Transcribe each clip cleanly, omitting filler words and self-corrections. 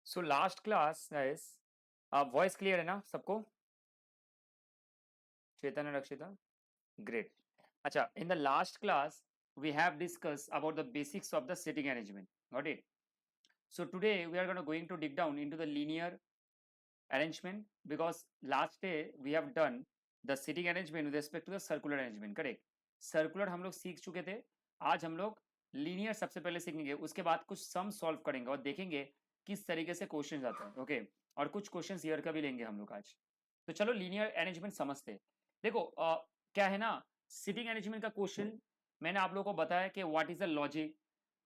So last class guys, voice clear है ना सबको? चेतन और रक्षिता, ग्रेट. अच्छा, in the last class we have discussed about the basics of the seating arrangement. Got it? So today we are going to dig down into the linear arrangement because last day we have done the seating arrangement with respect to the circular arrangement. Correct? Circular हम लोग सीख चुके थे. आज हम लोग linear सबसे पहले सीखेंगे, उसके बाद कुछ सम सॉल्व करेंगे और देखेंगे किस तरीके से क्वेश्चन आता है. ओके, और कुछ क्वेश्चन ईयर का भी लेंगे हम लोग आज. तो चलो लीनियर अरेंजमेंट समझते हैं. देखो क्या है ना, सिटिंग अरेंजमेंट का क्वेश्चन मैंने आप लोगों को बताया कि what is the logic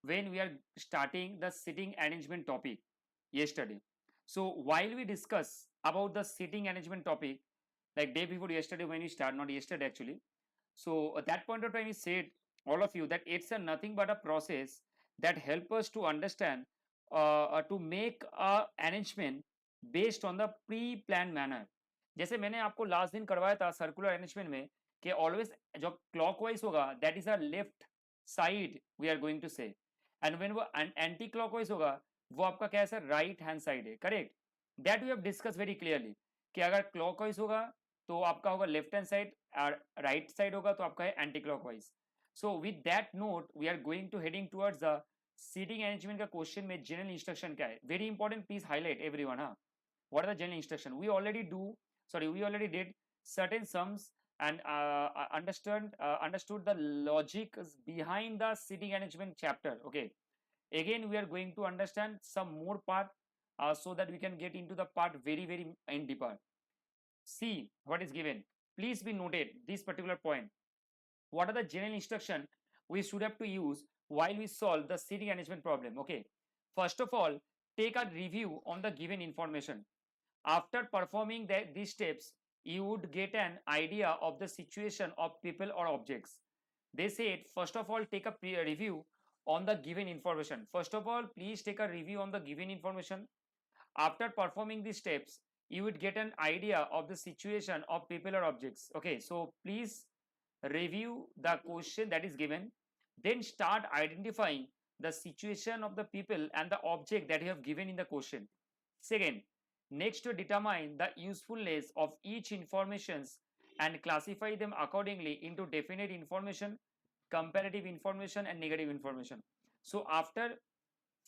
when we are starting the sitting arrangement topic yesterday. So while we discuss about the seating arrangement topic, like day before yesterday when we start, not yesterday actually. So at that point of time, we said all of you that it's a nothing but a process that help us to understand, to make a arrangement based on the pre-planned manner. जैसे मैंने आपको last दिन करवाया था circular arrangement में कि always जो clockwise होगा that is a left side we are going to say, and when वो एंटी क्लॉकवाइज होगा वो आपका क्या है सर, राइट हैंड साइड है. Correct? That we have discuss very clearly कि अगर क्लॉकवाइज होगा तो आपका होगा लेफ्ट हैंड साइड और राइट साइड होगा तो आपका है anticlockwise. So with that note we are going to heading towards the seating arrangement का क्वेश्चन में जनरल इंस्ट्रक्शन क्या है. Very important, please highlight everyone. हाँ, what are the general instruction we already do, sorry we already did certain sums and understood the logic behind the seating arrangement chapter. Okay, again we are going to understand some more part, so that we can get into the part very in deeper. See what is given, please be noted this particular point. What are the general instruction we should have to use while we solve the seating arrangement problem? Okay, first of all, take a review on the given information. After performing these steps, you would get an idea of the situation of people or objects. They said, first of all, take a review on the given information. First of all, please take a review on the given information. After performing these steps, you would get an idea of the situation of people or objects. Okay, so please review the question that is given. Then start identifying the situation of the people and the object that you have given in the question. Second, next to determine the usefulness of each informations and classify them accordingly into definite information, comparative information and negative information. So after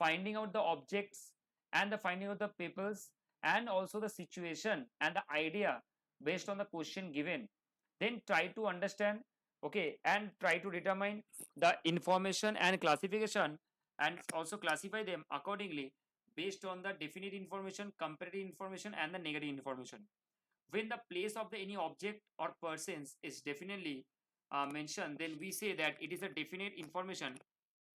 finding out the objects and the finding out the peoples and also the situation and the idea based on the question given, then try to understand, okay, and try to determine the information and classification and also classify them accordingly based on the definite information, comparative information and the negative information. When the place of the any object or persons is definitely mentioned, then we say that it is a definite information,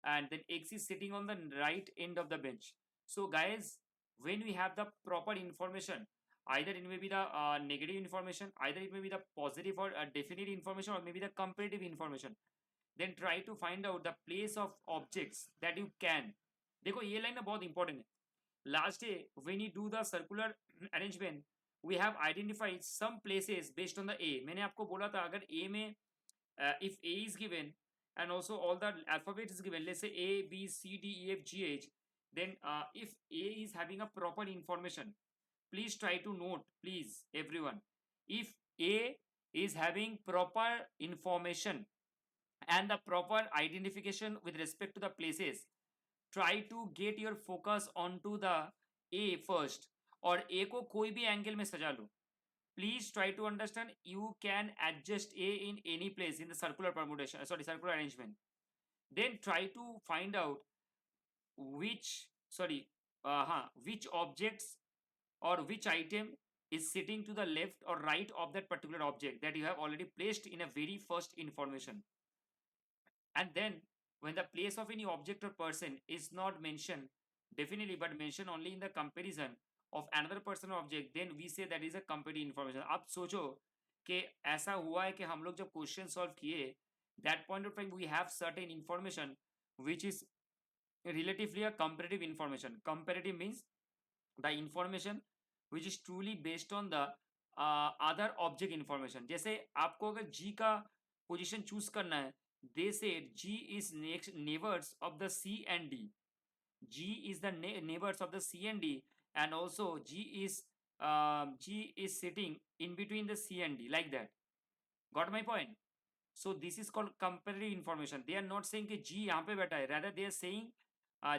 and then X is sitting on the right end of the bench. So guys, when we have the proper information, either it may be the negative information, either it may be the positive or definite information, or maybe the comparative information, then try to find out the place of objects that you can. देखो ये line ना बहुत important है. Last day when you do the circular arrangement we have identified some places based on the A. मैंने आपको बोला था अगर ए में if A is given and also all the alphabet is given, let's say A, B, C, D, E, F, G, H, then if A is having a proper information, please try to note, please everyone, if A is having proper information and the proper identification with respect to the places, try to get your focus onto the A first, और A को कोई भी angle में सजा लो. Please try to understand you can adjust A in any place in the circular permutation, circular arrangement. Then try to find out which which objects or which item is sitting to the left or right of that particular object that you have already placed in a very first information. And then when the place of any object or person is not mentioned definitely but mentioned only in the comparison of another person or object, then we say that is a comparative information. आप सोचो कि ऐसा हुआ है कि हम लोग जब क्वेश्चन सॉल्व किए, that point of time we have certain information which is relatively a comparative information. Comparative means the information which is truly based on the other object information. जैसे आपको अगर G का पोजीशन चूज करना है, they said G is next neighbors of the C and D. G is the neighbors of the C and D, and also G is sitting in between the C and D, like that. Got my point? So this is called comparative information. They are not saying कि G यहाँ पे बैठा है, rather they are saying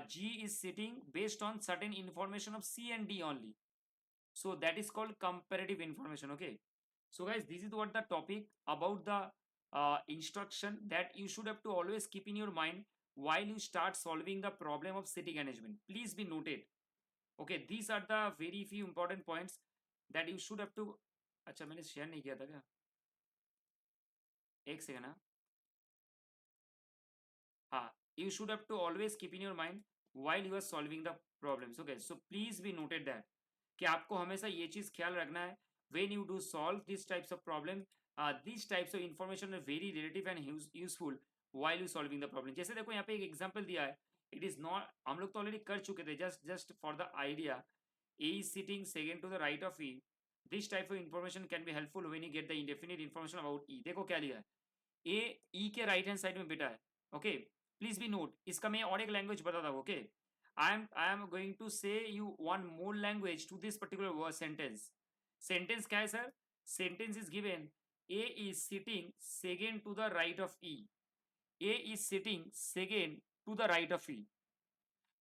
G is sitting based on certain information of C and D only. So that is called comparative information. Okay. So guys, this is what the topic about the instruction that you should have to always keep in your mind while you start solving the problem of city management. Please be noted. Okay, these are the very few important points that you should have to. अच्छा मैंने share नहीं किया था क्या? एक second ना. हाँ, you should have to always keep in your mind while you are solving the problems. Okay, so please be noted that कि आपको हमेशा ये चीज ख्याल रखना है when you do solve these types of problem, these types of information are very relative and useful while you solving the problem. जैसे देखो यहाँ पे एक एग्जांपल दिया है. It is not, हम लोग तो ऑलरेडी कर चुके थे, just for the idea. A is sitting second to the right of E. This type of information can be helpful when you get the indefinite information about E. देखो क्या लिया है, A E के right hand side में बेटा है. Okay, please be note. इसका मैं और एक लैंग्वेज बताता हूँ. Okay, I am going to say you one more language to this particular word sentence. Sentence क्या है sir? Sentence is given A is sitting second to the right of E. A is sitting second to the right of E.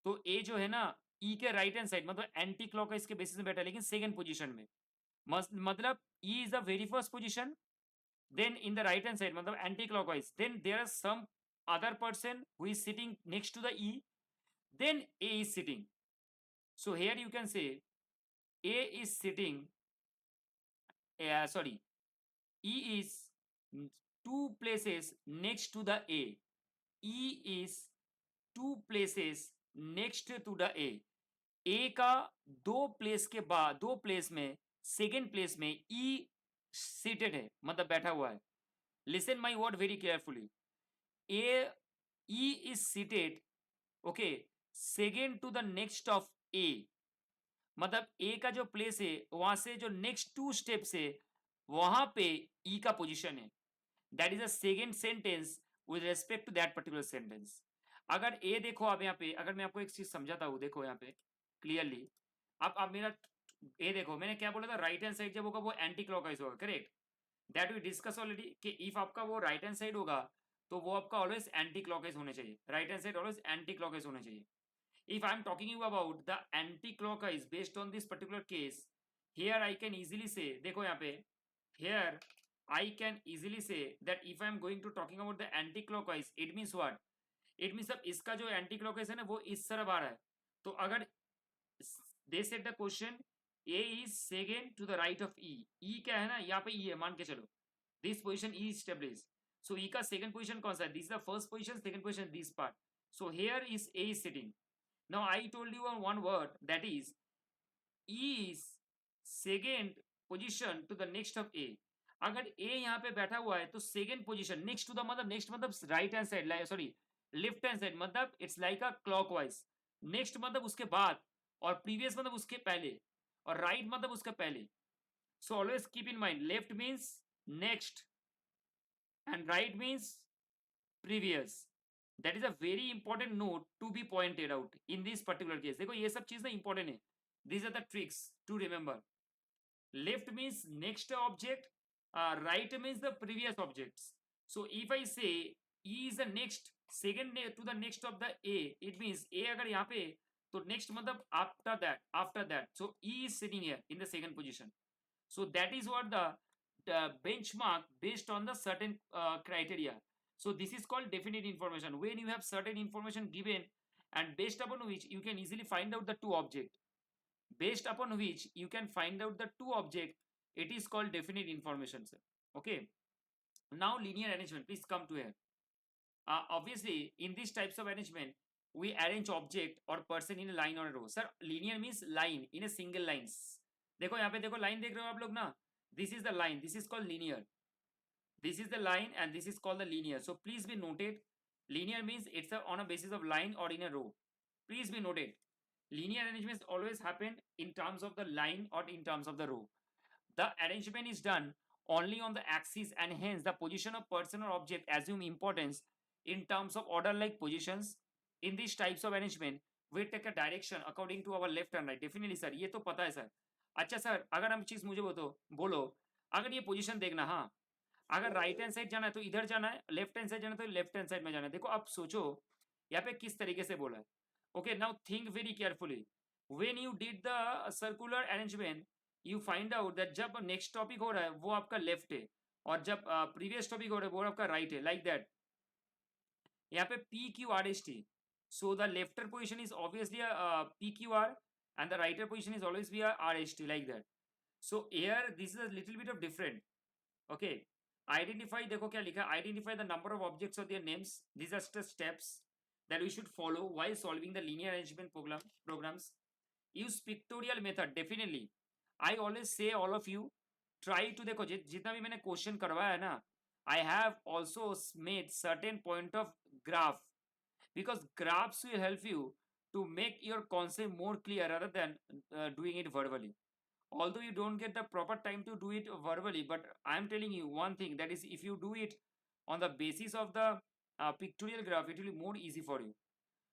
तो A जो है ना E के right hand side, मतलब anti clockwise के basis में बैठा है, लेकिन सेकंड पोजीशन में. मतलब E is the very first position, then in the right hand side matlab anti-clockwise, then there are some other person who is sitting next to the E, then A is sitting. So here you can say A is sitting, sorry, E is two places next to the A. E is two places next to the A. A का दो place के बाद, दो place में second place में E seated है, मतलब बैठा हुआ है. Listen my word very carefully. E is seated, okay, second to the next of A. मतलब A का जो प्लेस है वहां से जो नेक्स्ट टू स्टेप्स है वहां पे E का पोजीशन है. That is a second sentence with respect to that particular sentence. अगर A देखो आप यहाँ पे, अगर मैं आपको एक चीज समझाता हूँ, देखो यहाँ पे क्लियरली. आप मेरा A देखो, मैंने क्या बोला था, राइट हैंड साइड जब होगा वो एंटी क्लॉकवाइज होगा, correct. That we discuss already कि इफ आपका वो राइट हैंड साइड होगा तो वो आपका ऑलवेज एंटी क्लॉकवाइज होने चाहिए. Right hand side always anti clockwise होने चाहिए. If I am talking you about the anti-clockwise based on this particular case, here I can easily say, देखो यहाँ पे, here I can easily say that if I am going to talking about the anti-clockwise, it means what? It means अब इसका जो anti-clockwise है ना वो इस तरफ आ रहा है. तो अगर they said the question A is second to the right of E. E क्या है ना, यहाँ पे E है, मान के चलो. This position E is established. So E का second position कौन सा है? This is the first position, second position this part. So here is A is sitting. Now I told you on one word, that is E is second position to the next of A. अगर A यहाँ पे बैठा हुआ है तो second position next to the मतलब next मतलब right hand side, sorry left hand side मतलब it's like a clockwise. Next मतलब उसके बाद, और previous मतलब उसके पहले, और right मतलब उसके पहले. So always keep in mind, left means next and right means previous. That is a very important note to be pointed out in this particular case. देखो ये सब चीज ना important है. These are the tricks to remember. Left means next object, right means the previous objects. So if I say E is the next, second to the next of the A, it means A अगर यहाँ पे, तो next मतलब after that. So E is sitting here in the second position. So that is what the benchmark based on the certain criteria. So this is called definite information. When you have certain information given and based upon which you can easily find out the two object. Based upon which you can find out the two object, it is called definite information, sir. Okay. Now linear arrangement, please come to here. Obviously in these types of arrangement, we arrange object or person in a line or a row. Sir, linear means line in a single lines. देखो यहाँ पे देखो line देख रहे हो आप लोग ना, this is the line, this is called linear. This is the line and this is called the linear. So please be noted, linear means it's on a basis of line or in a row. Please be noted, linear arrangements always happen in terms of the line or in terms of the row. The arrangement is done only on the axis and hence the position of person or object assume importance in terms of order like positions. In these types of arrangement, we take a direction according to our left and right. Definitely sir, ये तो पता है sir. अच्छा sir, अगर हम चीज मुझे बोलो, अगर ये पोजीशन देखना, हाँ, अगर राइट हैंड साइड जाना है तो इधर जाना है, लेफ्ट हैंड साइड जाना है तो लेफ्ट हैंड साइड में जाना है. देखो आप सोचो यहाँ पे किस तरीके से बोला है. Okay, now think very carefully. When you did the circular arrangement, you find out that जब नेक्स्ट टॉपिक हो रहा है वो आपका लेफ्ट है, और जब प्रीवियस टॉपिक हो रहा है वो आपका राइट है, लाइक दैट. यहाँ पे P Q R S T. So the lefter position is obviously a PQR, and the righter position is always be a RST, like that. So here this is a little bit of different. Okay, identify, देखो क्या लिखा है, identify the number of objects or their names. These are the steps that we should follow while solving the linear arrangement programs. Use pictorial method. Definitely I always say all of you try to, देखो जितना भी मैंने question करवाया है ना, I have also made certain point of graph, because graphs will help you to make your concept more clear rather than doing it verbally. Although you don't get the proper time to do it verbally, but I'm telling you one thing, that is, if you do it on the basis of the pictorial graph, it will be more easy for you.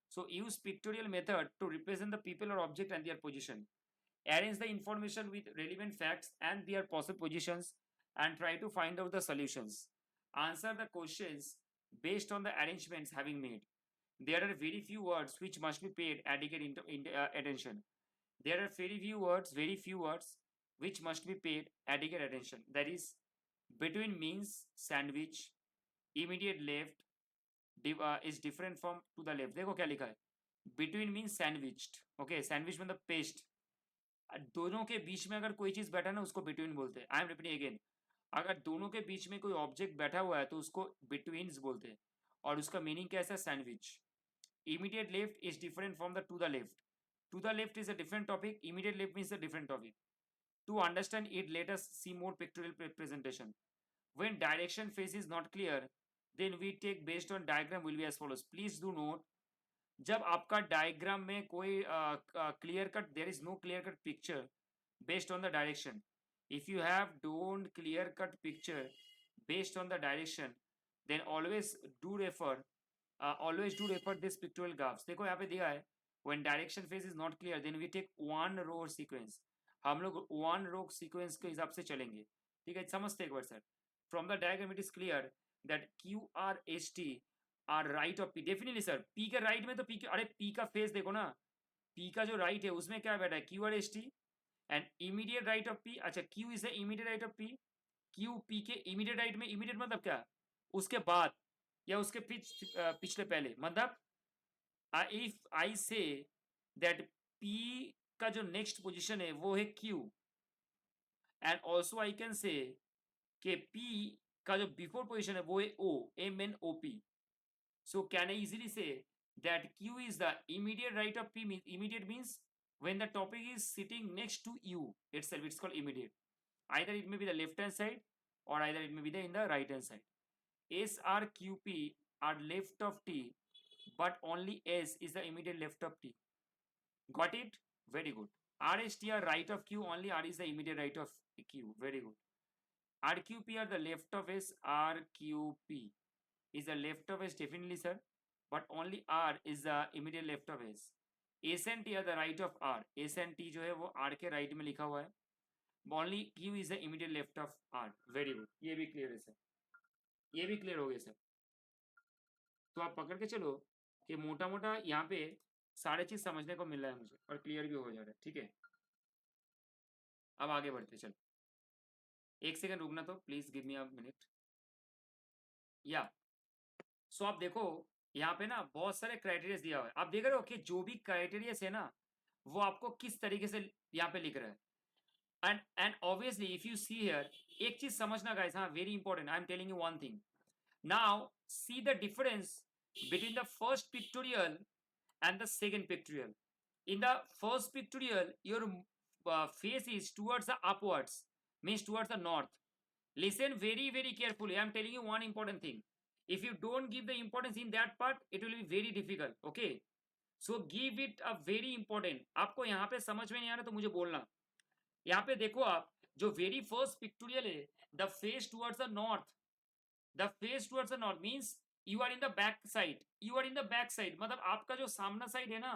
So use pictorial method to represent the people or object and their position. Arrange the information with relevant facts and their possible positions, and try to find out the solutions. Answer the questions based on the arrangements having made. There are very few words which must be paid adequate attention. There are very few words which must be paid adequate attention. That is, between means sandwich, immediate left is different from to the left. देखो क्या लिखा है, between means sandwiched. Okay, sandwich मतलब paste. दोनों के बीच में अगर कोई चीज बैठा ना उसको between बोलते हैं. I am repeating again. अगर दोनों के बीच में कोई ऑब्जेक्ट बैठा हुआ है तो उसको betweens बोलते हैं, और उसका मीनिंग कैसा है, sandwich. Immediate left is different from the to the left. To the left is a different topic. Immediate left means a different topic. To understand it, let us see more pictorial presentation. When direction phase is not clear, then we take based on diagram will be as follows. Please do note, जब आपका diagram में कोई clear cut, there is no clear cut picture based on the direction. If you have don't clear cut picture based on the direction, then always do refer this pictorial graphs. देखो यहाँ पे दिया है, when direction phase is not clear, then we take one row sequence. हम लोग one row sequence के हिसाब से चलेंगे. ठीक है, समझते एक बार sir. From the diagram it is clear that Q R S T are right of P. Definitely sir, P के right में तो P के, अरे P का फेस देखो ना, P का जो right है उसमें क्या बैठा है, Q R S T, and immediate right of P. अच्छा, Q is the immediate right of P. Q P के immediate right में, immediate मतलब क्या, उसके बाद या उसके पिछले पहले, मतलब if I say that P का जो नेक्स्ट पोजीशन है वो है Q, and also I can say कि P का जो बिफोर पोजीशन है वो है O, MNOP. So can I easily say that Q is the immediate right of P. Immediate means when the topic is sitting next to U itself, it's called immediate. Either it may be the left hand side or either it may be in the right hand side. S, R, Q, P are left of T, but only S is the immediate left of T. Got it? Very good. R, S, T are right of Q, only R is the immediate right of Q. Very good. R, Q, P are the left of S. R, Q, P is the left of S, definitely sir, but only R is the immediate left of S. S and T are the right of R. S and T जो है वो R के right में लिखा हुआ है. Only Q is the immediate left of R. Very good. ये भी clear है सर, ये भी क्लियर हो गया सर. तो आप पकड़ के चलो कि मोटा मोटा यहाँ पे सारे चीज समझने को मिल रहा है मुझे, और क्लियर भी हो जा रहा है. ठीक है, अब आगे बढ़ते चलो. एक सेकंड रुकना तो, please give me a minute. या सो आप देखो यहाँ पे ना बहुत सारे क्राइटेरिया दिया हुआ है. आप देख रहे हो कि जो भी क्राइटेरिया है ना वो आपको किस तरीके से यहाँ पे लिख रहा है. And obviously if you see here, एक चीज समझना गाइस, हाँ, very important. I am telling you one thing. Now see the difference between the first pictorial and the second pictorial. In the first pictorial, your face is towards the upwards, means towards the north. Listen very very carefully. I am telling you one important thing. If you don't give the importance in that part, it will be very difficult. Okay, so give it a very important. आपको यहाँ पे समझ में नहीं आ रहा तो मुझे बोलना. यहाँ पे देखो आप, जो very first pictorial है, the face towards the north. The face towards the north means you are in the back side. You are in the back side, मतलब आपका जो सामना साइड है ना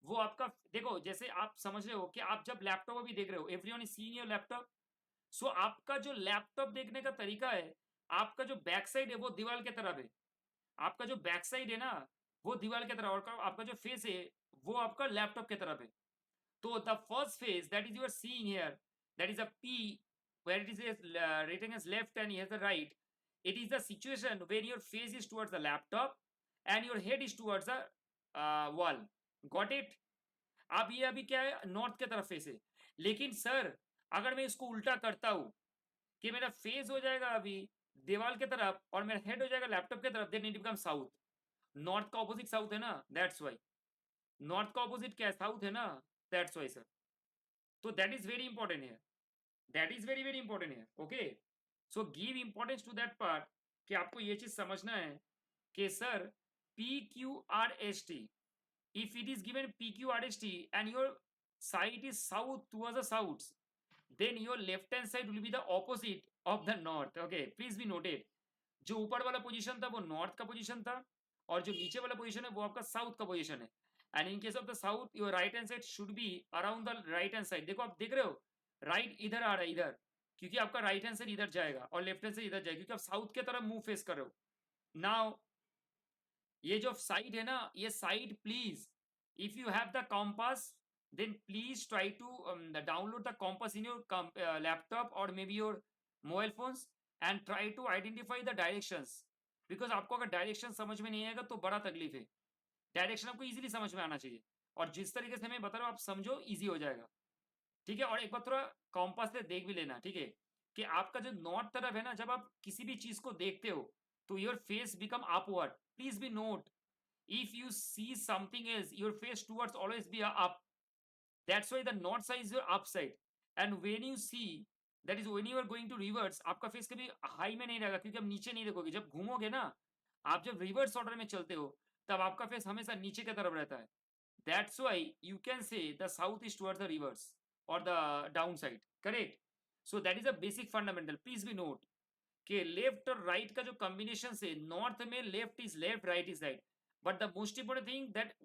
वो आपका देखो, जैसे आप समझ रहे हो कि आप जब लैपटॉप अभी देख रहे हो, everyone is seeing your laptop, so आपका जो लैपटॉप देखने का तरीका है, आपका जो बैक साइड है वो दीवार की तरफ है, आपका जो बैक साइड है ना वो दीवार की तरफ, और आपका जो फेस है वो आपका लैपटॉप की तरफ है। तो the first face that is you are seeing here, that is a P, where it is written as left and here's the right. It is the situation where your face is towards the laptop and your head is towards the wall. Got it? अब ये अभी क्या है, north की तरफ face है। लेकिन sir अगर मैं इसको उल्टा करता हूं कि मेरा फेस हो जाएगा अभी दीवार की तरफ और मेरा हेड हो जाएगा लैपटॉप की तरफ, then it become south. North का ऑपोजिट साउथ है ना, दैट्स वाई। नॉर्थ का ऑपोजिट क्या है, साउथ है ना, दैट्स वाई सर। तो दैट इज वेरी इंपॉर्टेंट है, that is very very important है। Okay, so give importance to that part कि आपको ये चीज समझना है कि sir P Q R S T, if it is given PQRST and your side is south towards the south, then your left hand side will be the opposite of the north. Okay, please be noted, जो ऊपर वाला position था वो north का position था, और जो नीचे वाला पोजीशन है वो आपका साउथ का पोजीशन है। And in case of the south your right hand side should be around the right hand side. देखो आप देख रहे हो राइट इधर आ रहा है इधर, क्योंकि आपका राइट हैंड साइड इधर जाएगा और लेफ्ट हैंड साइड इधर जाएगा, क्योंकि आप साउथ की तरफ मुंह फेस कर रहे हो। नाउ ये जो साइड है ना, ये side please, if you have the compass, then please try to download the compass in your laptop or maybe your mobile phones and try to identify the directions, because आपको अगर direction समझ में नहीं आएगा तो बड़ा तकलीफ है। डायरेक्शन आपको इजीली समझ में आना चाहिए, और जिस तरीके से मैं बता रहा हूँ आप समझो, इजी हो जाएगा। ठीक है, और एक बार थोड़ा कॉम्पास से देख भी लेना, ठीक है, कि आपका जो नॉर्थ तरफ है ना, जब आप किसी भी चीज को देखते हो तो your face become upward. Please be note, if you see something else, your face towards always be up. That's why the north side is your upside. And when you see, that is when you are going to reverse, आपका face कभी high में नहीं रहेगा, क्योंकि आप नीचे नहीं देखोगे। जब घूमोगे ना, आप जब रिवर्स ऑर्डर में चलते हो तब आपका फेस हमेशा नीचे की तरफ रहता है। That's why you can say the south is towards the reverse or the downside, correct? So that is a basic fundamental. Please be note कि लेफ्ट और राइट का जो कॉम्बिनेशन से नॉर्थ में left is left, right is right, but the most important thing that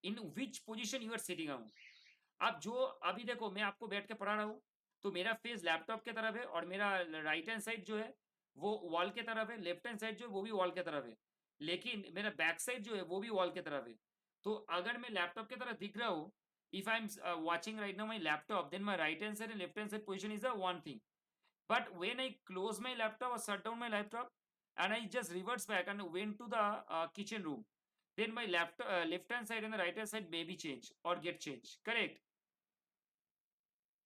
in which position you are sitting out. आप जो अभी देखो मैं आपको बैठ के पढ़ा रहा हूँ, तो मेरा फेस लैपटॉप की तरफ है और मेरा राइट हैंड साइड जो है वो वॉल की तरफ है, लेफ्ट हैंड साइड जो है वो भी वॉल की तरफ है, लेकिन मेरा बैक साइड जो है वो भी वॉल की तरफ है। तो अगर मैं लैपटॉप की तरफ दिख रहा हूँ, if I'm watching right now my laptop, then my right hand side and left hand side position is the one thing. But when I close my laptop or shut down my laptop and I just reverse back and went to the kitchen room, then my left hand side and the right hand side may be changed or get changed. Correct?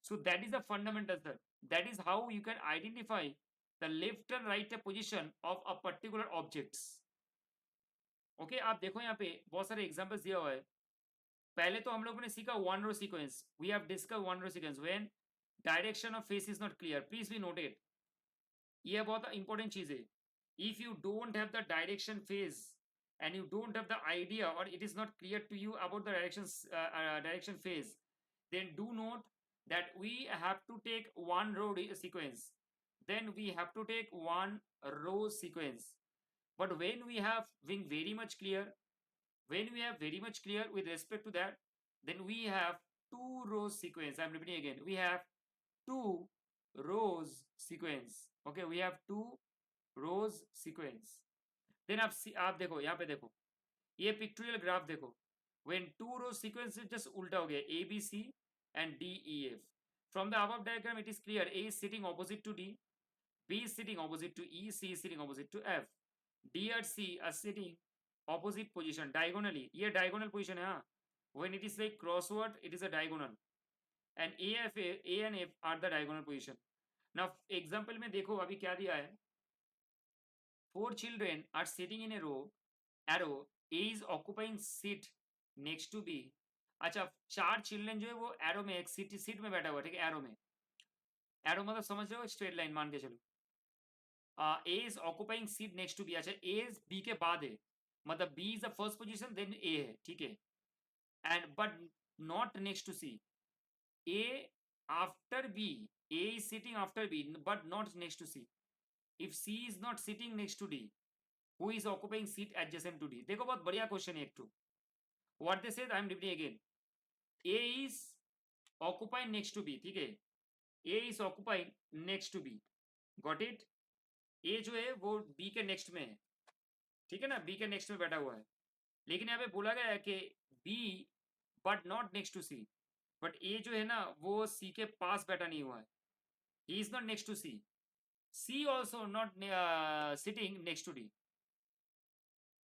So that is the fundamental, sir. That is how you can identify the left and right position of a particular objects. Okay आप देखो यहाँ पे बहुत सारे examples दिया हुआ है। पहले तो हम लोगों ने सीखा one row sequence, we have discuss one row sequence when direction of face is not clear. Please be noted, ये बहुत इंपॉर्टेंट चीज है। If you don't have the direction face and you don't have the idea or it is not clear to you about the direction phase, then do note that we have to take one row sequence, then we have to take one row sequence. But when we have being very much clear, when we have very much clear with respect to that, then we have two rows sequence. I'm repeating again, we have two rows sequence. Okay, we have two rows sequence. Then आप देखो यहाँ पे देखो, ये pictorial graph देखो, when two row sequence just उल्टा हो गया, A B C and D E F. From the above diagram it is clear, A is sitting opposite to D, B is sitting opposite to E, C is sitting opposite to F, D और C are sitting opposite position diagonally. ये diagonal position है, हाँ, when it is like crossword it is a diagonal, and A and F R the diagonal position. Now example में देखो अभी क्या दिया है, 4 children are sitting in a row, arrow, A is occupying seat next to B. अच्छा 4 children जो है वो एरो में एक सीट में बैठा हुआ, ठीक है, एरो में। एरो मतलब समझ रहे हो, स्ट्रेट लाइन मान के चलो। A is occupying seat next to B. अच्छा ए इज बी के बाद है, मतलब B is the first position then A है, ठीक है, and but not next to C. A after B, A is sitting after B but not next to C. if C is not sitting next to D, who is occupying seat adjacent to D? देखो बहुत बढ़िया question है एक two. What they said, I am repeating again. A is occupying next to B, ठीक है, A is occupying next to B, got it. A जो है वो बी के नेक्स्ट में है, ठीक है ना, बी के नेक्स्ट में बैठा हुआ है, लेकिन यहाँ पे बोला गया है कि B but not next to C, but A जो है ना वो सी के पास बैठा नहीं हुआ है, he is not next to C, C also not sitting next to D.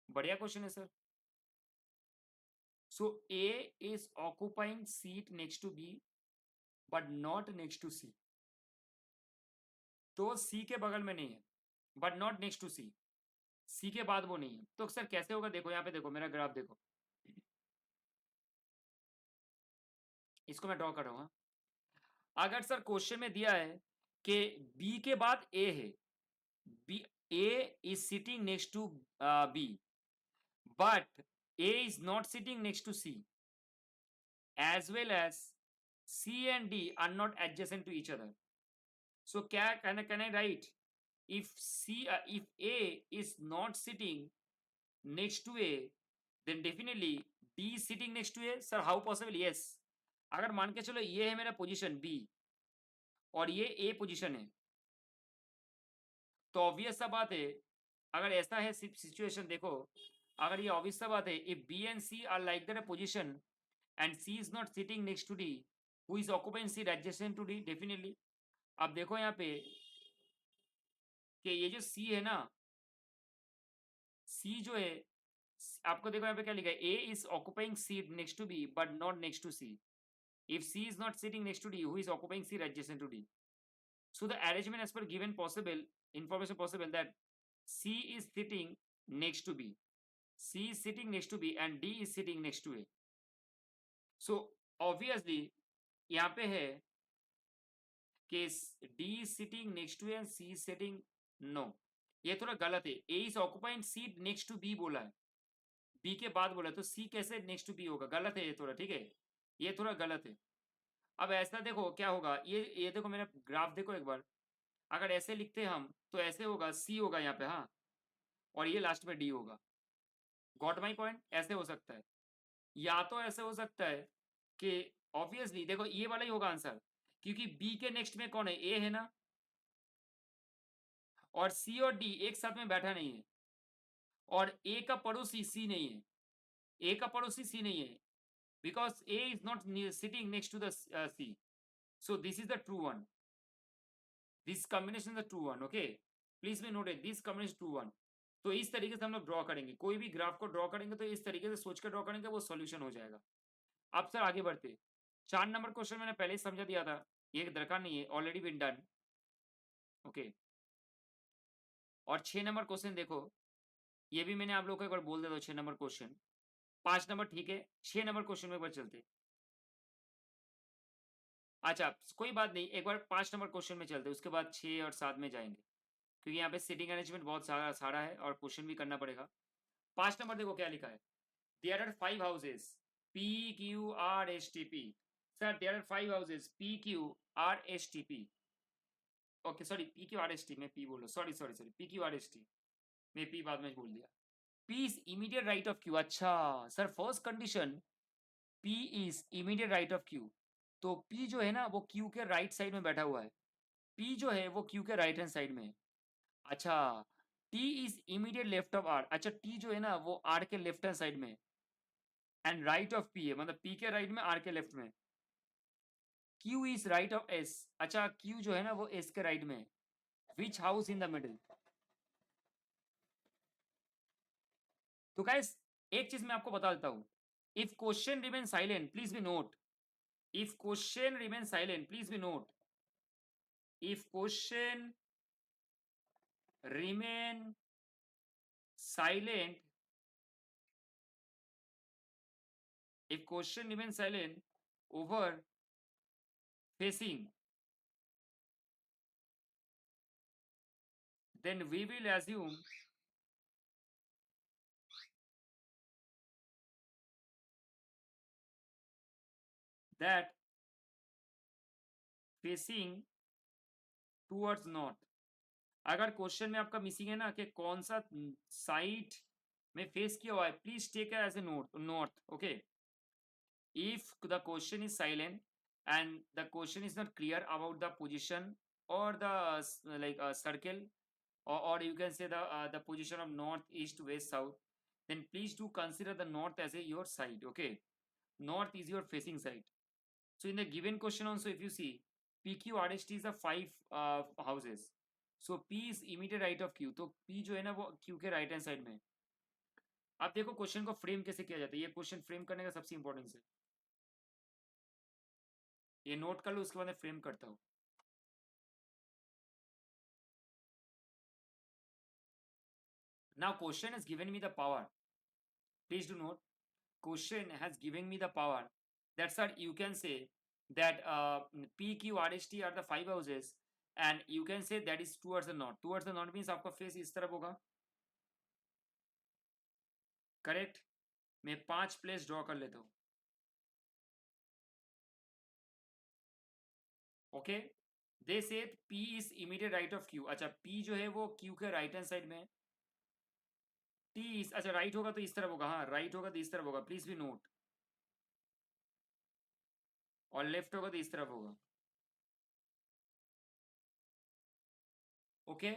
बढ़िया क्वेश्चन है sir. So A is occupying seat next to B but not next to C, तो सी के बगल में नहीं है but not next to C, C के बाद वो नहीं है, तो सर कैसे होगा, देखो यहाँ पे देखो मेरा ग्राफ देखो, इसको मैं ड्रॉ कर रहा हूँ। अगर सर क्वेश्चन में दिया है कि बी के बाद ए है, B, A is sitting next to B but A is not sitting next to C as well as C and D are not adjacent to each other. So can I write if if A is not sitting next to A, then definitely D is sitting next to A. Sir, how possible? Yes. अगर मान के चलो ये है मेरा position B और ये A position है, तो ऑब्वियस सा बात है, अगर ऐसा है सिचुएशन देखो, अगर ये ऑब्वियस सा बात है, if B and C are like that a position and C is not sitting next to D, who is occupying seat adjacent to D? Definitely. अब देखो यहाँ पे कि ये जो C है ना, C जो है, आपको देखो यहाँ पे क्या लिखा है, A is occupying seat next to B but not next to C. If C is not sitting next to D, who is occupying seat adjacent to D? So the arrangement as per given possible information possible that C is sitting next to B, C is sitting next to B and D is sitting next to A. So obviously यहाँ पे है कि D is sitting next to A and C is sitting, no, ये थोड़ा गलत है, A is occupying seat next to B बोला है, B के बाद बोला, तो C कैसे नेक्स्ट टू B होगा, गलत है ये थोड़ा, ठीक है, ये थोड़ा गलत है। अब ऐसा देखो क्या होगा, ये देखो मेरा ग्राफ देखो एक बार, अगर ऐसे लिखते हम तो ऐसे होगा, C होगा यहाँ पे, हाँ, और ये लास्ट में D होगा, गॉट माई पॉइंट। ऐसे हो सकता है, या तो ऐसे हो सकता है कि ऑब्वियसली देखो ये वाला ही होगा आंसर, क्योंकि B के नेक्स्ट में कौन है, A है ना, और C और D एक साथ में बैठा नहीं है, और A का पड़ोसी C नहीं है, A का पड़ोसी C नहीं है, because A is not sitting next to the C. So this is the true one. This combination is the true one. Okay. Please be noted. This combination is true one. तो इस तरीके से हम लोग draw करेंगे, कोई भी graph को ड्रॉ करेंगे तो इस तरीके से सोच कर ड्रॉ करेंगे, वो सॉल्यूशन हो जाएगा। अब सर आगे बढ़ते, 4 नंबर क्वेश्चन मैंने पहले ही समझा दिया था, ये दरकार नहीं है, ऑलरेडी बिन डन। ओके, और 6 नंबर क्वेश्चन देखो, ये भी मैंने आप लोगों को एक बार बोल देता हूँ, 6 नंबर क्वेश्चन, 5 नंबर ठीक है, 6 नंबर क्वेश्चन में एक बार चलते। अच्छा कोई बात नहीं, एक बार 5 नंबर क्वेश्चन में चलते, उसके बाद 6 और 7 में जाएंगे, क्योंकि यहाँ पे सिटिंग अरेंजमेंट बहुत सारा है और क्वेश्चन भी करना पड़ेगा। 5 नंबर देखो क्या लिखा है, there are 5 houses P Q R S T P। Sir there are 5 houses P Q R S T P। Okay sorry, P Q R S T, मैं P बोलो, sorry P Q R S T, मैं P बाद में बोल दिया। P is immediate right of Q। अच्छा sir, first condition P is immediate right of Q, तो P जो है ना वो Q के राइट साइड में बैठा हुआ है, P जो है वो Q के राइट हैंड साइड में है। अच्छा, T is immediate left of R। अच्छा, T जो है ना वो R के लेफ्ट हैंड साइड में है, एंड राइट ऑफ P है, मतलब P के राइट में R के लेफ्ट में। Q is right of S। अच्छा, Q जो है ना वो S के राइट में है। विच हाउस इन द मिडिल। तो गाइस एक चीज मैं आपको बता देता हूं, if question remain silent please be note, if question remain silent please be note, if question remain silent, if question remain silent over facing, then we will assume that facing towards north। अगर question में आपका missing है ना कि कौन सा side में face किया हुआ है, please take as a note north. Okay, if the question is silent and the question is not clear about the position or the like circle, or you can say the position of north, east, west, south, then please do consider the north as a your side. Okay, north is your facing side. So in the given question also, if you see, PQRST is the 5 houses. So P is immediate right of Q. तो P जो है ना वो Q के right hand side में। आप देखो question को फ्रेम कैसे किया जाता है, ये क्वेश्चन फ्रेम करने का सबसे इंपॉर्टेंस है, ये नोट कर लो, उसके बाद मैं फ्रेम करता हूँ। Now question has given me the power. Please do note, question has given me the power. That's what you can say that PQRST are the 5 houses and you can say that is towards the north. Towards the north means आपका face इस तरफ होगा, correct. मैं 5 place draw कर लेता हूँ। Okay, they said P is immediate right of Q। अच्छा, P जो है वो Q के राइट हैंड साइड में है। T इस, अच्छा राइट होगा तो इस तरफ होगा, हाँ राइट होगा तो इस तरफ होगा, प्लीज बी नोट, और लेफ्ट होगा तो इस तरफ होगा। Okay,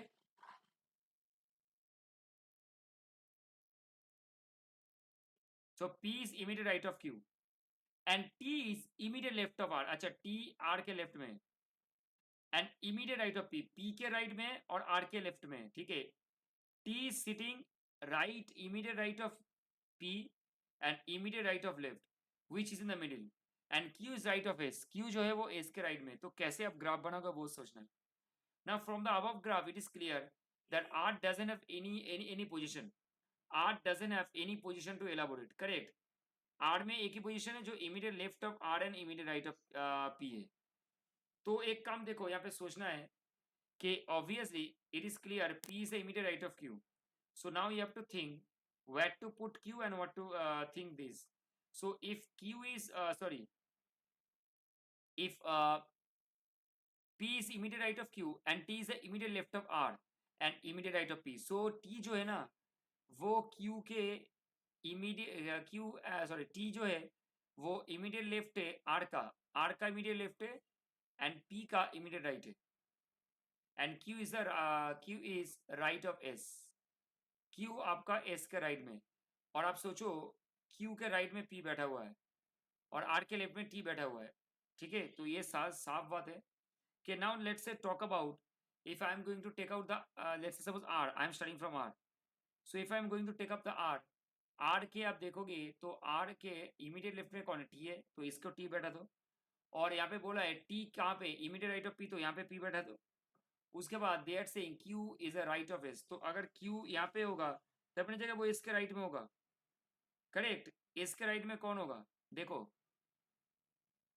so P is immediate right of Q and T is immediate left of R। अच्छा, T R के लेफ्ट में and immediate right of P, P के राइट में और R के लेफ्ट में, ठीक है। T is sitting right, immediate right of P and immediate right of left which is in the middle and Q is right of S। Q जो है वो S के राइट में। तो कैसे आप ग्राफ बनाओगे वो सोचना है। Now from the above graph it is clear that R doesn't have any position. R doesn't have any position to elaborate, correct? R में एक ही पोजीशन है जो immediate left of R and immediate right of P है। तो एक काम देखो यहाँ पे सोचना है कि obviously it is clear P is the immediate right of Q. So now you have to think where to put Q and what to think this. So if Q is if P is immediate right of Q and T is the immediate left of R and immediate right of P. So T जो है ना वो Q के immediate T जो है वो immediate left है R का, R का इमीडिएट लेफ्ट है एंड P का इमीडिएट राइट है and Q is right of S। Q आपका S के राइट में, और आप सोचो Q के राइट में P बैठा हुआ है और R के लेफ्ट में T बैठा हुआ है, ठीक है। तो ये साफ बात है कि now let's say talk about if I am going to take out the let's say suppose R, I am starting from R. So if I am going to take up the R के आप देखोगे तो R के immediate left में कौन है, T है, तो इसको T बैठा दो। और यहाँ पे बोला है T कहाँ पे, इमीडिएट राइट ऑफ P, तो यहाँ पे P बैठा दो। उसके बाद they are saying Q is a right of S, तो अगर Q यहाँ पे होगा तो अपनी जगह वो S के राइट में होगा, करेक्ट। S के राइट में कौन होगा देखो।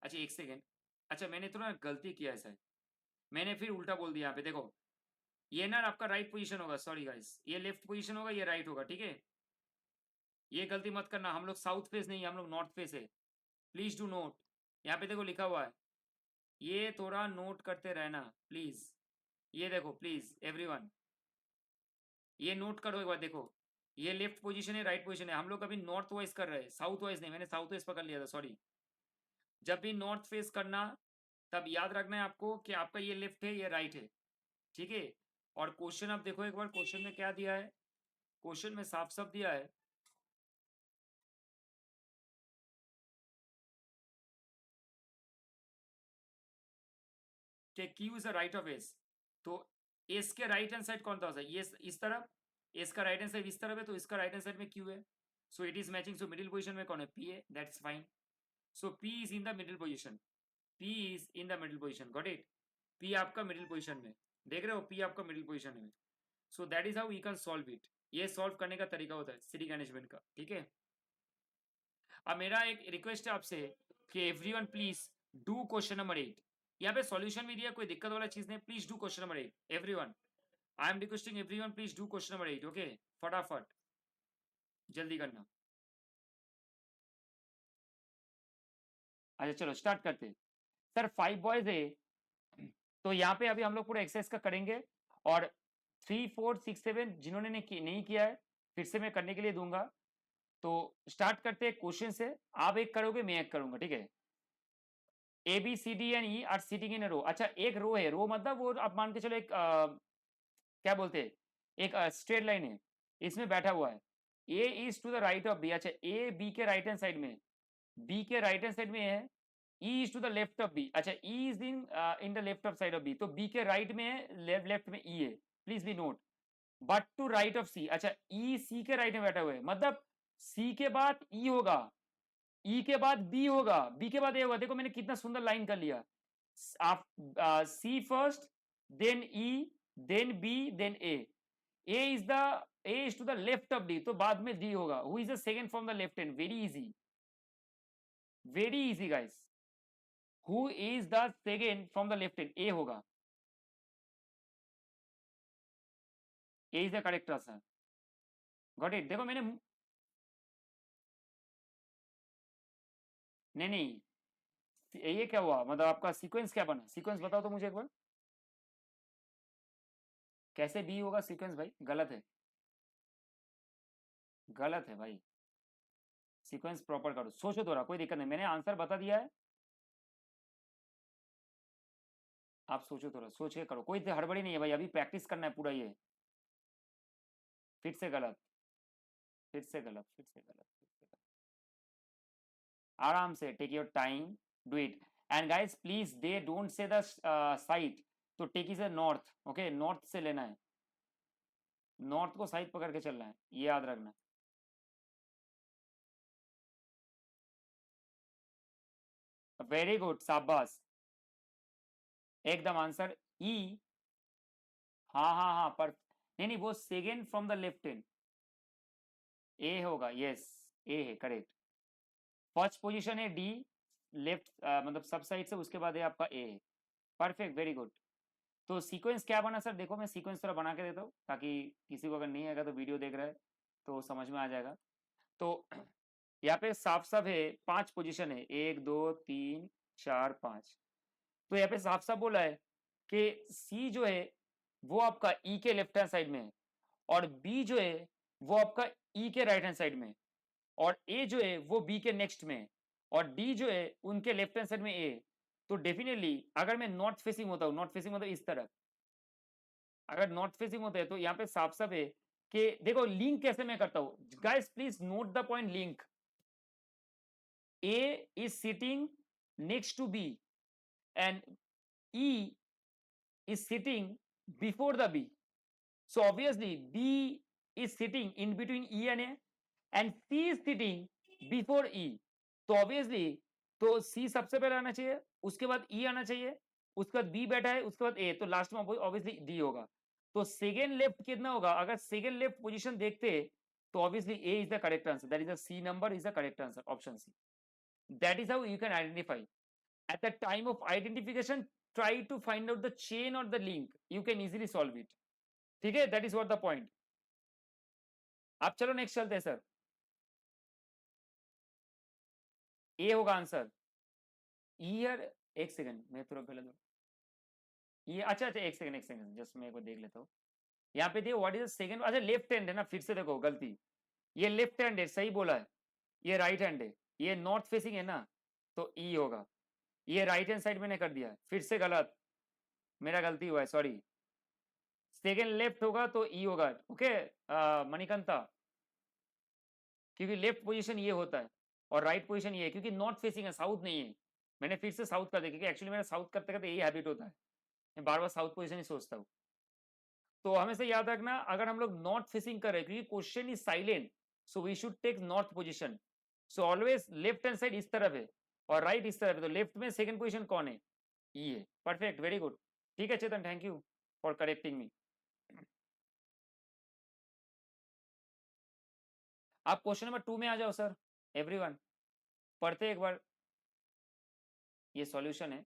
अच्छा एक सेकेंड, अच्छा मैंने तो ना गलती किया है सर, मैंने फिर उल्टा बोल दिया यहाँ पे। देखो ये ना आपका राइट पोजीशन होगा, सॉरी गाइस, ये लेफ्ट पोजीशन होगा, ये राइट होगा, ठीक है। ये गलती मत करना, हम लोग साउथ फेस नहीं, हम लोग नॉर्थ फेस है, प्लीज डू नोट। यहाँ पे देखो लिखा हुआ है, ये थोड़ा नोट करते रहना प्लीज। ये देखो प्लीज एवरीवन, ये नोट करो एक बार। देखो ये लेफ्ट पोजीशन है, राइट पोजीशन है, हम लोग अभी नॉर्थ वाइज कर रहे हैं, साउथ वाइज नहीं। मैंने साउथ वाइज पकड़ लिया था, सॉरी। जब भी नॉर्थ फेस करना तब याद रखना है आपको कि आपका ये लेफ्ट है, ये राइट है, ठीक है। और क्वेश्चन आप देखो एक बार, क्वेश्चन में क्या दिया है, क्वेश्चन में साफ साफ दिया है कि Q is the right of S। तो S के राइट हैंड साइड कौन था, ये इस तरफ, S का राइट हैंड साइड इस तरफ है, तो इसका राइट हैंड साइड में Q है। So it is matching. So middle position में कौन है, P है, that's fine. So P is in the middle position, P is in the middle position, got it. P आपका मिडिल पोजीशन में, देख रहे हो, P आपका मिडिल पोजीशन में। So that is how we can solve it. ये solve करने का तरीका होता है सिटी मैनेजमेंट का, ठीक है। अब मेरा एक रिक्वेस्ट है आपसे कि everyone please do question number 8। यहाँ पे सॉल्यूशन भी दिया, कोई दिक्कत वाला चीज नहीं, please do question number 8 everyone. I am requesting everyone please do question number 8, okay. फटाफट जल्दी करना। अच्छा चलो स्टार्ट करते हैं। सर 5 बॉयज है, तो यहाँ पे अभी हम लोग पूरा एक्सरसाइज का करेंगे, और 3 4 6 7 जिन्होंने नहीं किया है फिर से मैं करने के लिए दूंगा। तो स्टार्ट करते हैं क्वेश्चन से, आप एक करोगे मैं एक करूंगा, ठीक है। A B C D and E are sitting in row. अच्छा एक रो है, रो मतलब वो आप मान के चलो एक क्या बोलते हैं, एक स्ट्रेट लाइन है, इसमें बैठा हुआ है। A is to the right of B, अच्छा ए बी के राइट हैंड साइड में, बी के राइट हैंड साइड में है। E is to the left of B, अच्छा E is in the left of side of B, तो B के right में है, लेफ्ट में ई है, please be note. But to right of C, अच्छा ई सी के राइट में बैठा हुआ है, मतलब सी के बाद ई होगा, ई के बाद बी होगा, बी के बाद ए होगा। देखो मैंने कितना सुंदर लाइन कर लिया, आप C first, then E, then B, then A. A is the, A is to the left of D, तो बाद में डी होगा। Who is the second from the left hand, very easy guys. Who is the second from the left hand, A होगा, A is the correct answer. Got it. देखो मैंने, नहीं नहीं, ये क्या हुआ, मतलब आपका सीक्वेंस क्या बना, सीक्वेंस बताओ तो मुझे एक बार, कैसे बी होगा सीक्वेंस भाई, गलत है, गलत है भाई, सीक्वेंस प्रॉपर करो, सोचो थोड़ा, कोई दिक्कत नहीं, मैंने आंसर बता दिया है, आप सोचो थोड़ा, सोच के करो, कोई हड़बड़ी नहीं है भाई, अभी प्रैक्टिस करना है पूरा ये। फिर से गलत, फिर से गलत, फिर से गलत, फिर से गलत, आराम से, take your time, do it. And guys please they don't say the site, तो take is a north, okay, north से लेना है, नॉर्थ को साइड पकड़ के चलना है, ये याद रखना। वेरी गुड, शाबाश, एकदम आंसर ई। हाँ हाँ हाँ, पर नहीं नहीं, वो second from the left hand, A होगा, यस, ए है करेक्ट। फर्स्ट पोजीशन है डी, लेफ्ट मतलब सब साइड से, उसके बाद है आपका ए है, परफेक्ट, वेरी गुड। तो सीक्वेंस क्या बना सर, देखो मैं सीक्वेंस थोड़ा बना के देता हूँ, ताकि किसी को अगर नहीं आएगा तो वीडियो देख रहा है तो समझ में आ जाएगा। तो यहाँ पे साफ साफ है, 5 पोजीशन है, 1 2 3 4 5। तो यहाँ पे साफ साफ बोला है कि सी जो है वो आपका ई के लेफ्ट हैंड साइड में है, और बी जो है वो आपका ई के राइट हैंड साइड में है, और ए जो है वो बी के नेक्स्ट में है, और डी जो है उनके लेफ्ट हैंड साइड में ए। तो डेफिनेटली अगर मैं नॉर्थ फेसिंग होता हूँ, नॉर्थ फेसिंग मतलब इस तरफ, अगर नॉर्थ फेसिंग होता है तो यहाँ पे साफ साफ है कि देखो लिंक कैसे मैं करता हूँ, guys please note the point, link A is sitting next to B and E is sitting before the B. So obviously B is sitting in between E and A, and C is sitting before E. तो obviously तो C सबसे पहले आना चाहिए, उसके बाद E आना चाहिए, उसके बाद B बैठा है, उसके बाद A, तो लास्ट में ऑब्वियसली D होगा। तो सेकेंड लेफ्ट कितना होगा, अगर सेकेंड लेफ्ट पोजीशन देखते तो obviously A is the correct answer, that is the C number is the correct answer, option C। That is how you can identify. At the time of identification, try to find out the chain or the link, you can easily solve it, ठीक है, that is what the point। आप चलो next चलते हैं sir, ए होगा answer. Year, एक second मैं थोड़ा गलत हूँ, ये अच्छा अच्छा, एक सेकंड एक सेकंड, जस्ट मैं को देख लेता हूँ। यहाँ पे देखो व्हाट इज द सेकंड, अच्छा लेफ्ट हैंड है ना, फिर से देखो गलती, ये लेफ्ट हैंड है, सही बोला है, ये राइट हैंड है, ये नॉर्थ फेसिंग है ना, तो ई होगा, ये राइट हैंड साइड मैंने कर दिया, फिर से गलत, मेरा गलती हुआ है, सॉरी। सेकेंड लेफ्ट होगा तो ई होगा, ओके मणिकंता, क्योंकि लेफ्ट पोजीशन ये होता है और राइट पोजीशन ये है, क्योंकि नॉर्थ फेसिंग है, साउथ नहीं है। मैंने फिर से साउथ कर दिया, क्योंकि एक्चुअली मेरा साउथ करते करते यही हैबिट होता है, मैं बार बार साउथ पोजीशन ही सोचता हूँ। तो हमेशा याद रखना, अगर हम लोग नॉर्थ फेसिंग कर रहे हैं, क्योंकि question is silent, so we should take north position. So always left hand side इस तरफ है और राइट इस तरफ है, तो लेफ्ट में सेकंड पोजीशन कौन है, ई है, परफेक्ट, वेरी गुड। ठीक है Chetan, thank you for correcting me. आप क्वेश्चन नंबर 2 में आ जाओ सर, एवरीवन, पढ़ते एक बार, ये सॉल्यूशन है,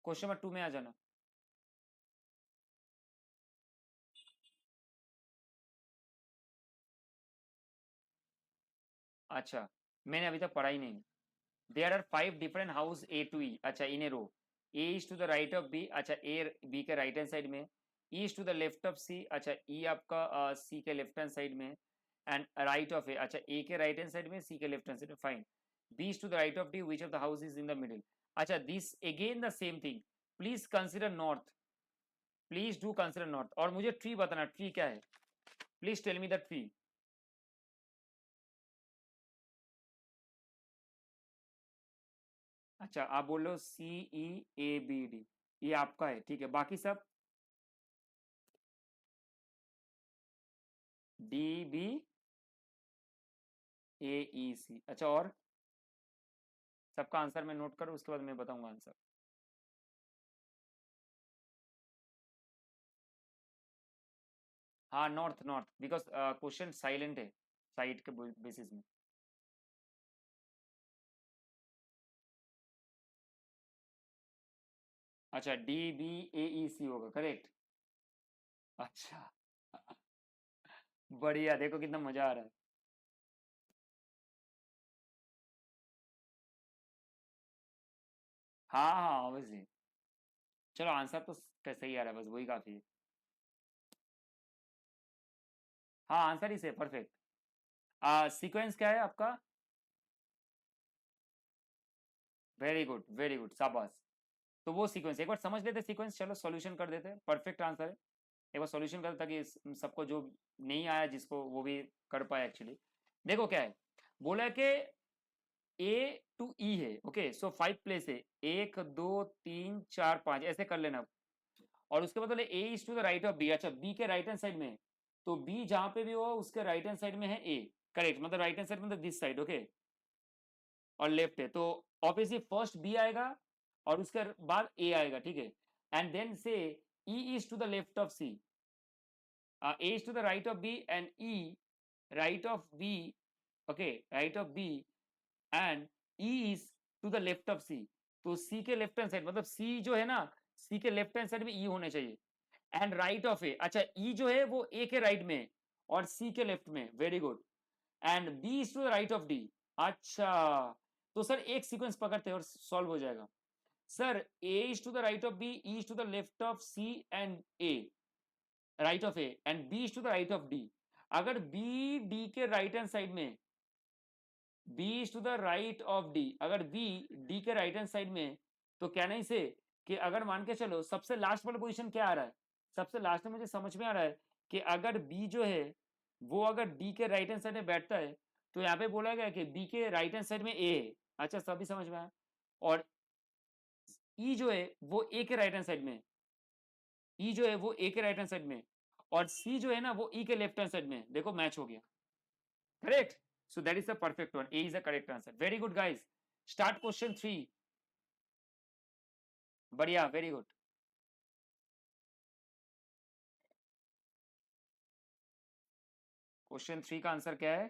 क्वेश्चन नंबर 2 में आ जाना। अच्छा, मैंने अभी तक पढ़ा ही नहीं। There are 5 different house A to E, अच्छा in a row, A is to the right of B, अच्छा ए बी के राइट हैंड साइड में, E is to the left of C, अच्छा ई आपका सी के left hand side में, and right of A, अच्छा A के right hand side में, सी के लेफ्ट हैंड साइड में, fine. B is to the right of D, which of the house is in the middle. अच्छा, this again the same thing, please consider north, please do consider north. और मुझे tree बताना, tree क्या है, please tell me the tree. अच्छा, आप बोल रहे हो सी ई ए बी डी, ये आपका है, ठीक है. बाकी सब डी बी ए ई सी. अच्छा, और सबका आंसर मैं नोट करूँ, उसके बाद मैं बताऊंगा आंसर. हाँ, north, north, because question silent है साइड के बेसिस में. अच्छा, डी बी ए ई सी होगा, करेक्ट. अच्छा. बढ़िया, देखो कितना मजा आ रहा है. हाँ हाँ, ऑब्वियसली. चलो, आंसर तो सही आ रहा है, बस वही काफी है. हाँ, आंसर ही से परफेक्ट. सीक्वेंस क्या है आपका? वेरी गुड, वेरी गुड, शाबाश. तो वो सीक्वेंस एक बार समझ लेते, सीक्वेंस, चलो सॉल्यूशन कर देते, परफेक्ट आंसर है. एक बार सॉल्यूशन कर, ताकि सबको जो नहीं आया जिसको, वो भी कर पाए एक्चुअली. देखो क्या है, बोला है कि ए टू ई है, ओके. सो 5 प्लेस है, 1 2 3 4 5, ऐसे कर लेना. और उसके बाद बोले A is to the right of B. अच्छा, बी के राइट हैंड साइड में है, तो बी जहां पे भी हो उसके राइट हैंड साइड में है ए. करेक्ट, मतलब राइट हैंड साइड मतलब दिस साइड, ओके. और लेफ्ट है, तो ऑब्वियसली फर्स्ट बी आएगा और उसके बाद ए आएगा, ठीक है. And then say E is to the left of C, A is to the right of B and E right of B, okay, right of B. And E is to the left of C, तो C के left hand side, मतलब सी जो है ना, सी के left hand side में ई होने चाहिए. एंड राइट ऑफ ए, अच्छा ई जो है वो ए के राइट में और सी के लेफ्ट में, very good. And B is to the right of D. अच्छा, तो सर एक सीक्वेंस पकड़ते हैं और सॉल्व हो जाएगा. Sir, A is to the right of B, E is to the left of C and A, right of A, and B is to the right of D. अगर B D के right hand side में, B is to the right of D, अगर B D के right hand side में, तो क्या नहीं से कि अगर मान के चलो सबसे लास्ट वाला पोजीशन क्या आ रहा है, सबसे लास्ट में मुझे समझ में आ रहा है कि अगर बी जो है वो अगर डी के राइट हैंड साइड में बैठता है, तो यहाँ पे बोला गया कि बी के राइट हैंड साइड में ए है. अच्छा, सभी समझ में आया. और ई जो है वो ए के राइट हैंड साइड में, ई जो है वो ए के राइट हैंड साइड में, और सी जो है ना वो ई के लेफ्ट हैंड साइड में. देखो मैच हो गया, correct. So that is the perfect one. A is the correct answer. Very good, guys. Start question 3. बढ़िया, very good. क्वेश्चन 3 का आंसर क्या है?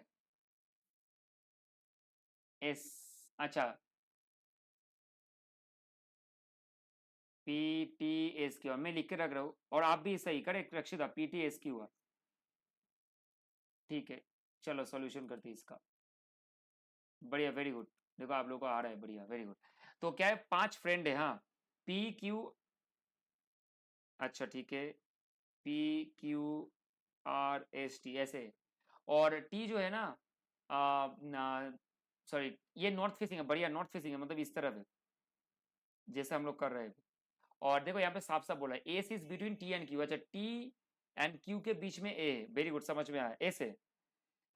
एस. अच्छा, पी टी एस क्यू, मैं लिख के रख रहा हूँ, और आप भी सही, करेक्ट रक्षिता, पी टी एस क्यू. ठीक है, चलो सॉल्यूशन करते हैं इसका. बढ़िया, वेरी गुड. देखो आप लोगों को आ रहा है, बढ़िया, वेरी गुड. तो क्या है, 5 फ्रेंड है, हाँ. पी क्यू, अच्छा ठीक है, P Q R S T ऐसे. और टी जो है ना, सॉरी, ये नॉर्थ फेसिंग है, बढ़िया, नॉर्थ फेसिंग है, मतलब इस तरफ है जैसे हम लोग कर रहे हैं. और देखो यहाँ पे साफ साफ बोला है S is between T and Q. अच्छा, टी एंड क्यू के बीच में ए, वेरी गुड, समझ में आया, एस है.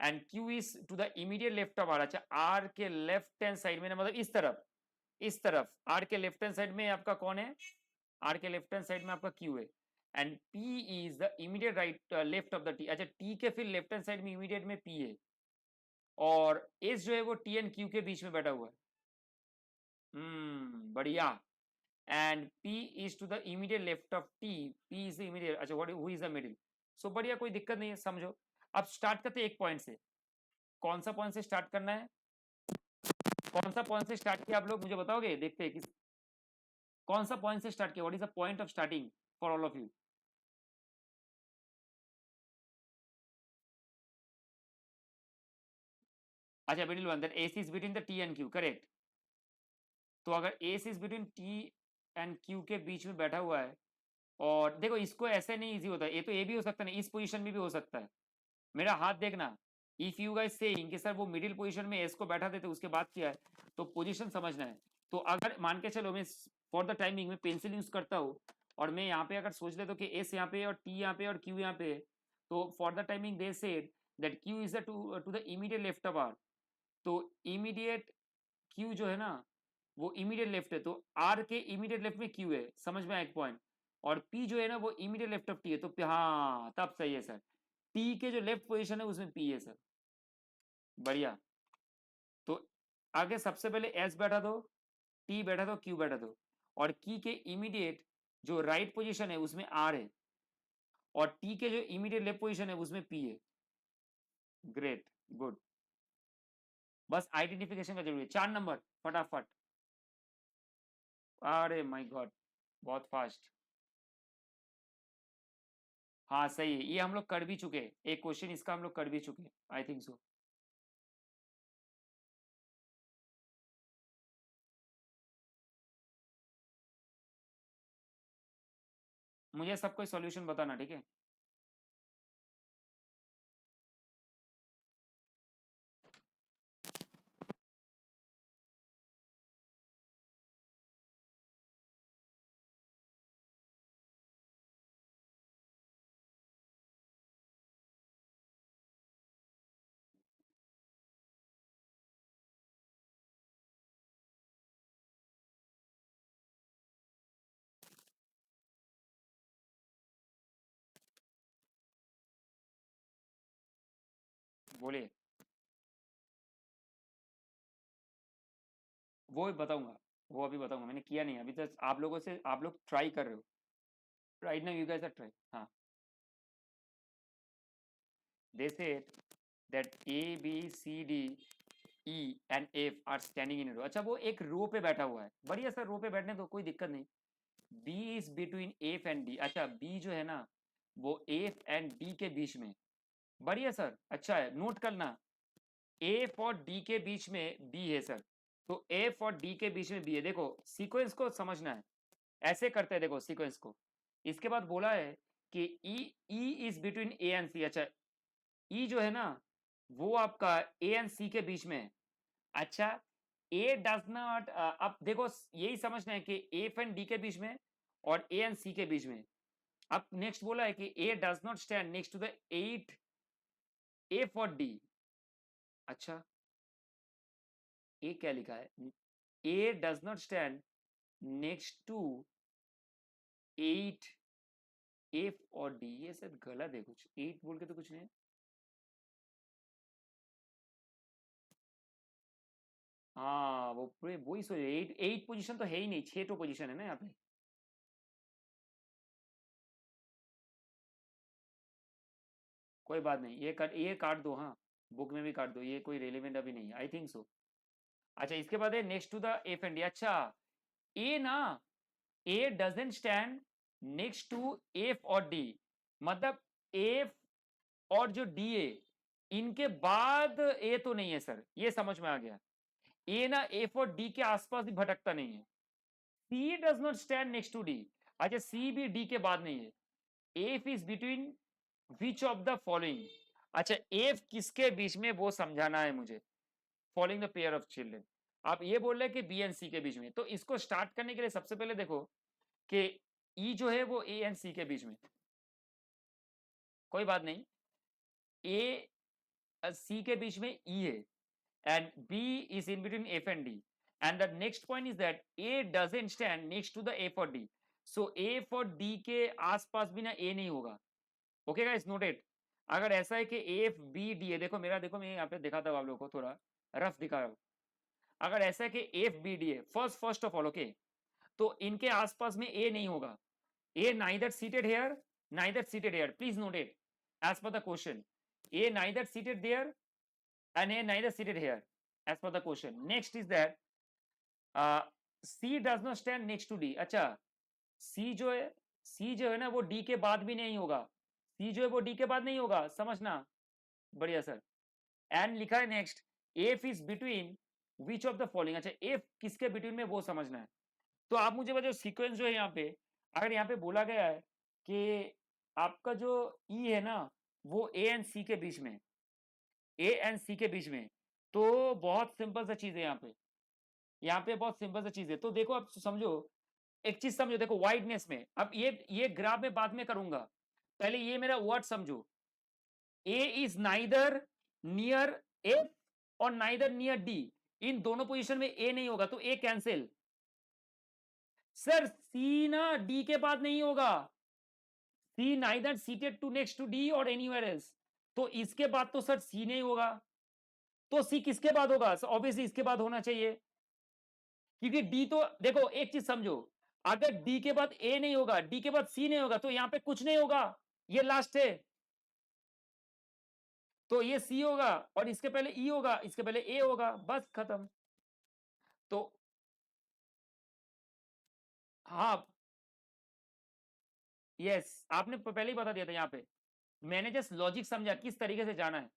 And Q is to the immediate left of R. अच्छा, आर के लेफ्ट हैंड साइड में ना, मतलब इस तरफ, इस तरफ आर के लेफ्ट हैंड साइड में आपका कौन है, आर के लेफ्ट हैंड साइड में आपका क्यू है. And P is the immediate right left of the T. अच्छा, टी के फिर लेफ्ट हैंड साइड में इमीडिएट में पी है, और एस जो है वो टी एंड क्यू के बीच में बैठा हुआ है. बढ़िया. And P is to the immediate left of T. P is the immediate, अच्छा what who is the middle. So बढ़िया, कोई दिक्कत नहीं है, समझो. अब स्टार्ट करते एक पॉइंट से. कौन सा पॉइंट से स्टार्ट करना है, कौन सा पॉइंट से स्टार्ट किया आप लोग मुझे बताओगे, देखते हैं किस, कौन सा पॉइंट से स्टार्ट किया, what is the point of starting for all of you. अच्छा, middle one, that S is between the T and Q, correct. तो अगर S is between T and Q के बीच में बैठा हुआ है, और देखो इसको ऐसे नहीं इजी होता है, ये तो ए भी हो सकता है, इस पोजीशन में भी हो सकता है. मेरा हाथ देखना, इफ यू गाइस सेइंग कि सर वो मिडिल पोजीशन में एस को बैठा देते उसके बाद किया है, तो पोजीशन समझना है। तो अगर मान के चलो मैं फॉर द टाइमिंग में पेंसिल यूज करता हूँ और मैं यहाँ पे अगर सोच लेता हूँ कि एस यहाँ पे और टी यहाँ पे और क्यू यहाँ पे, तो for the timing they said that Q is the to the immediate left of R. तो इमीडिएट क्यू जो है ना वो इमीडिएट लेफ्ट है, तो आर के इमीडिएट लेफ्ट में क्यू है, समझ में आया एक पॉइंट। और पी जो है ना वो इमीडिएट लेफ्ट ऑफ टी है, तो हाँ तब सही है सर, टी के जो लेफ्ट पोजीशन है उसमें पी है सर। बढ़िया। तो आगे सबसे पहले एस बैठा दो, टी बैठा दो, क्यू बैठा दो, और की के इमीडिएट जो राइट पोजीशन है उसमें आर है, और टी के जो इमीडिएट लेफ्ट पोजीशन है उसमें पी है। Great, good. बस आइडेंटिफिकेशन का जरूरी है। 4 नंबर फटाफट। अरे माय गॉड, बहुत फास्ट। हाँ सही है, ये हम लोग कर भी चुके हैं, एक क्वेश्चन इसका हम लोग कर भी चुके हैं, आई थिंक सो। मुझे सब कोई सॉल्यूशन बताना, ठीक है। बोलिए। वो बताऊंगा, वो अभी बताऊंगा, मैंने किया नहीं अभी तक, आप लोगों से आप लोग ट्राई कर रहे हो। Right now you guys are try. हाँ, they said that A, B, C, D, E and F are standing in a row। अच्छा वो एक रो पे बैठा हुआ है, बढ़िया सर, रो पे बैठने तो कोई दिक्कत नहीं। B is between F and D। अच्छा B जो है ना वो F एंड D के बीच में। बढ़िया सर, अच्छा है, नोट करना। F और D के बीच में B है सर, तो F और D के बीच में B है। देखो सीक्वेंस को समझना है, ऐसे करते हैं, देखो सीक्वेंस को। इसके बाद बोला है कि E is between A and C। अच्छा ई जो है ना वो आपका ए एंड सी के बीच में है। अच्छा ए डज नॉट, अब देखो यही समझना है कि एफ एंड डी के बीच में और ए एंड सी के बीच में। अब नेक्स्ट बोला है कि A does not stand next to the eight F और डी। अच्छा ए क्या लिखा है, A does not stand next to eight F और डी, ये सब गलत है, कुछ एट बोल के तो कुछ नहीं है। हाँ वो पूरे वही सोच, एट एट पोजीशन तो है ही नहीं, 6 तो पोजीशन है ना यहाँ पे। कोई बात नहीं, ये काट दो, हाँ बुक में भी काट दो, ये कोई रेलिवेंट अभी नहीं है, आई थिंक सो। अच्छा इसके बाद है next to the F and D. अच्छा ए ना, A doesn't stand next to F और डी, मतलब एफ और जो डी है इनके बाद ए तो नहीं है सर, ये समझ में आ गया। ए ना एफ और डी के आसपास भी भटकता नहीं है। C does not stand next to D. अच्छा सी भी डी के बाद नहीं है। F is between which of the following. अच्छा एफ किसके बीच में वो समझाना है मुझे, following the pair of children. आप ये बोल रहे हैं कि बी एंड सी के बीच में, तो इसको स्टार्ट करने के लिए सबसे पहले देखो कि ई जो है वो ए एंड सी के बीच में। कोई बात नहीं, ए सी के बीच में ई है and B is in between F and D, and the next point is that A doesn't stand next to the F और डी। सो एफ और डी के आसपास भी ना ए नहीं होगा। Okay guys noted. अगर ऐसा है कि एफ बी डी है, देखो मेरा, देखो मैं यहाँ पे दिखाता हूँ आप लोगों को, थोड़ा रफ दिखा रहा हूँ। अगर ऐसा है कि एफ बी डी है, फर्स्ट ऑफ ऑल, ओके, तो इनके आसपास में ए नहीं होगा। A neither seated here, neither seated here, please note it as per the question. A neither seated there and A neither seated here as per the question. Next is that C does not stand next to D. अच्छा C जो है, सी जो है ना वो D के बाद भी नहीं होगा, सी जो है वो डी के बाद नहीं होगा, समझना। बढ़िया सर। एंड लिखा है next F is between which of the following. अच्छा एफ किसके बिटवीन में वो समझना है। तो आप मुझे बताओ सीक्वेंस जो है यहाँ पे, अगर यहाँ पे बोला गया है कि आपका जो ई है ना वो ए एंड सी के बीच में, ए एंड सी के बीच में। तो बहुत सिंपल सा चीज है यहाँ पे बहुत सिंपल सा चीज है। तो देखो आप समझो, एक चीज समझो, देखो वाइडनेस में, अब ये ग्राफ में बाद में करूंगा, पहले ये मेरा वर्ड समझो। ए इज नाइदर नियर ए और नाइदर नियर डी, इन दोनों पोजीशन में ए नहीं होगा तो ए कैंसिल। सर सी ना डी के बाद नहीं होगा, C neither seated to next to D और एनीवेयर एल्स, तो इसके बाद तो सर सी नहीं होगा, तो सी किसके बाद होगा? ऑब्वियसली इसके बाद होना चाहिए, क्योंकि डी तो देखो एक चीज समझो, अगर डी के बाद ए नहीं होगा, डी के बाद सी नहीं होगा, तो यहां पे कुछ नहीं होगा, ये लास्ट है, तो ये सी होगा और इसके पहले ई होगा, इसके पहले ए होगा, बस खत्म। तो हाँ, यस, आपने पहले ही बता दिया था यहाँ पे, मैंने जस्ट लॉजिक समझा किस तरीके से जाना है,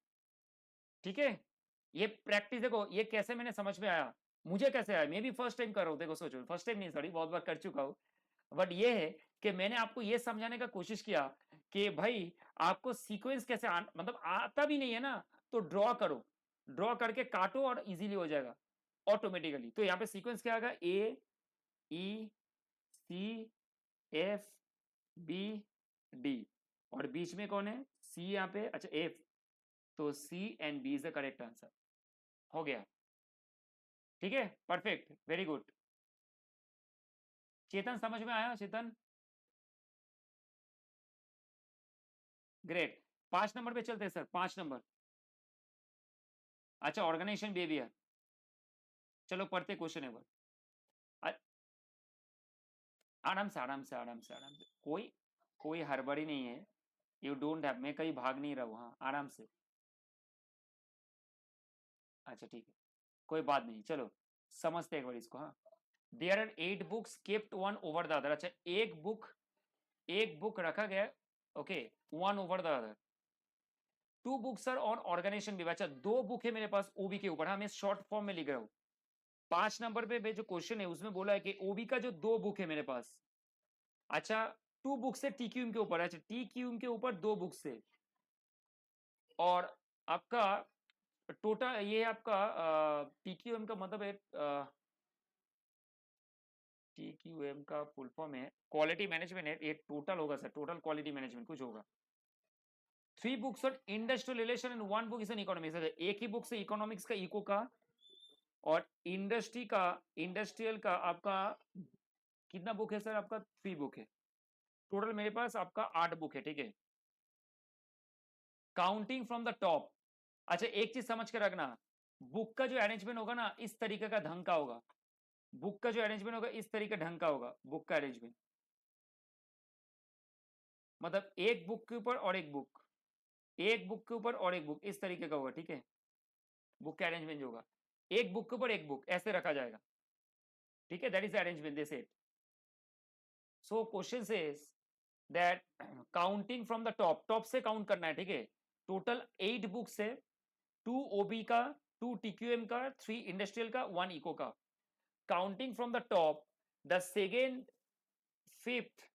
ठीक है। ये प्रैक्टिस देखो, ये कैसे मैंने समझ में आया, मुझे कैसे आया, मैं भी फर्स्ट टाइम कर रहा हूँ, देखो सोचो, फर्स्ट टाइम नहीं सॉरी, बहुत बार कर चुका हूँ, बट ये है कि मैंने आपको ये समझाने का कोशिश किया कि भाई आपको सीक्वेंस कैसे मतलब आता भी नहीं है ना, तो ड्रॉ करो, ड्रॉ करके काटो और इजीली हो जाएगा ऑटोमेटिकली। तो यहाँ पे सीक्वेंस क्या आएगा, ए ई सी एफ बी डी, और बीच में कौन है, सी यहाँ पे, अच्छा एफ, तो C and B is the correct answer, हो गया, ठीक है, परफेक्ट, वेरी गुड। चेतन समझ में आया चेतन? ग्रेट। 5 नंबर पे चलते हैं सर, 5 नंबर। अच्छा, ऑर्गेनाइजेशन बिहेवियर, चलो पढ़ते क्वेश्चन एक बार, आराम से आराम से आराम से आराम से, कोई कोई हड़बड़ी नहीं है, यू डोंट हैव, मैं कहीं भाग नहीं रहा हूँ, हाँ आराम से। अच्छा ठीक है, कोई बात नहीं, चलो समझते एक बार इसको, हाँ। There are 8 books kept one over the other, अच्छा एक बुक रखा गया, okay, one over the other. 2 books are on organization भी, अच्छा 2 बुक है मेरे पास ओबी के ऊपर, हाँ मैं शॉर्ट फॉर्म में लिख रहा हूँ। 5 नंबर पे जो क्वेश्चन है उसमें बोला है कि ओबी का जो 2 बुक है मेरे पास, अच्छा 2 बुक्स है टीक्यूएम के ऊपर, अच्छा टीक्यूएम के ऊपर 2 बुक्स है, और आपका टोटल ये है आपका टीक्यूएम का मतलब है, टीक्यूएम का फुल फॉर्म है क्वालिटी मैनेजमेंट है, ये टोटल होगा सर, टोटल क्वालिटी मैनेजमेंट कुछ होगा। 3 books on industrial relation and 1 book is an economics, एक ही बुक से इकोनॉमिक्स का, इको का, और इंडस्ट्री का, इंडस्ट्रियल का आपका कितना बुक है सर? आपका 3 बुक है टोटल मेरे पास, आपका 8 बुक है, ठीक है। काउंटिंग फ्रॉम द टॉप, अच्छा एक चीज समझ के रखना, बुक का जो अरेंजमेंट होगा ना इस तरीके का ढंग का होगा, बुक का जो अरेंजमेंट होगा इस तरीके ढंग का होगा, बुक का अरेंजमेंट, मतलब एक बुक के ऊपर और एक बुक, एक बुक के ऊपर और एक बुक, इस तरीके का होगा, ठीक है, बुक का अरेंजमेंट जो होगा, एक बुक के ऊपर एक बुक ऐसे रखा जाएगा, ठीक है, that is arrangement this it. So question says that counting from the top, top से काउंट करना है, ठीक है, टोटल 8 बुक्स है, 2 ओबी का, 2 टीक्यूएम का, 3 इंडस्ट्रियल का, 1 इको का। Counting from the top, the second, fifth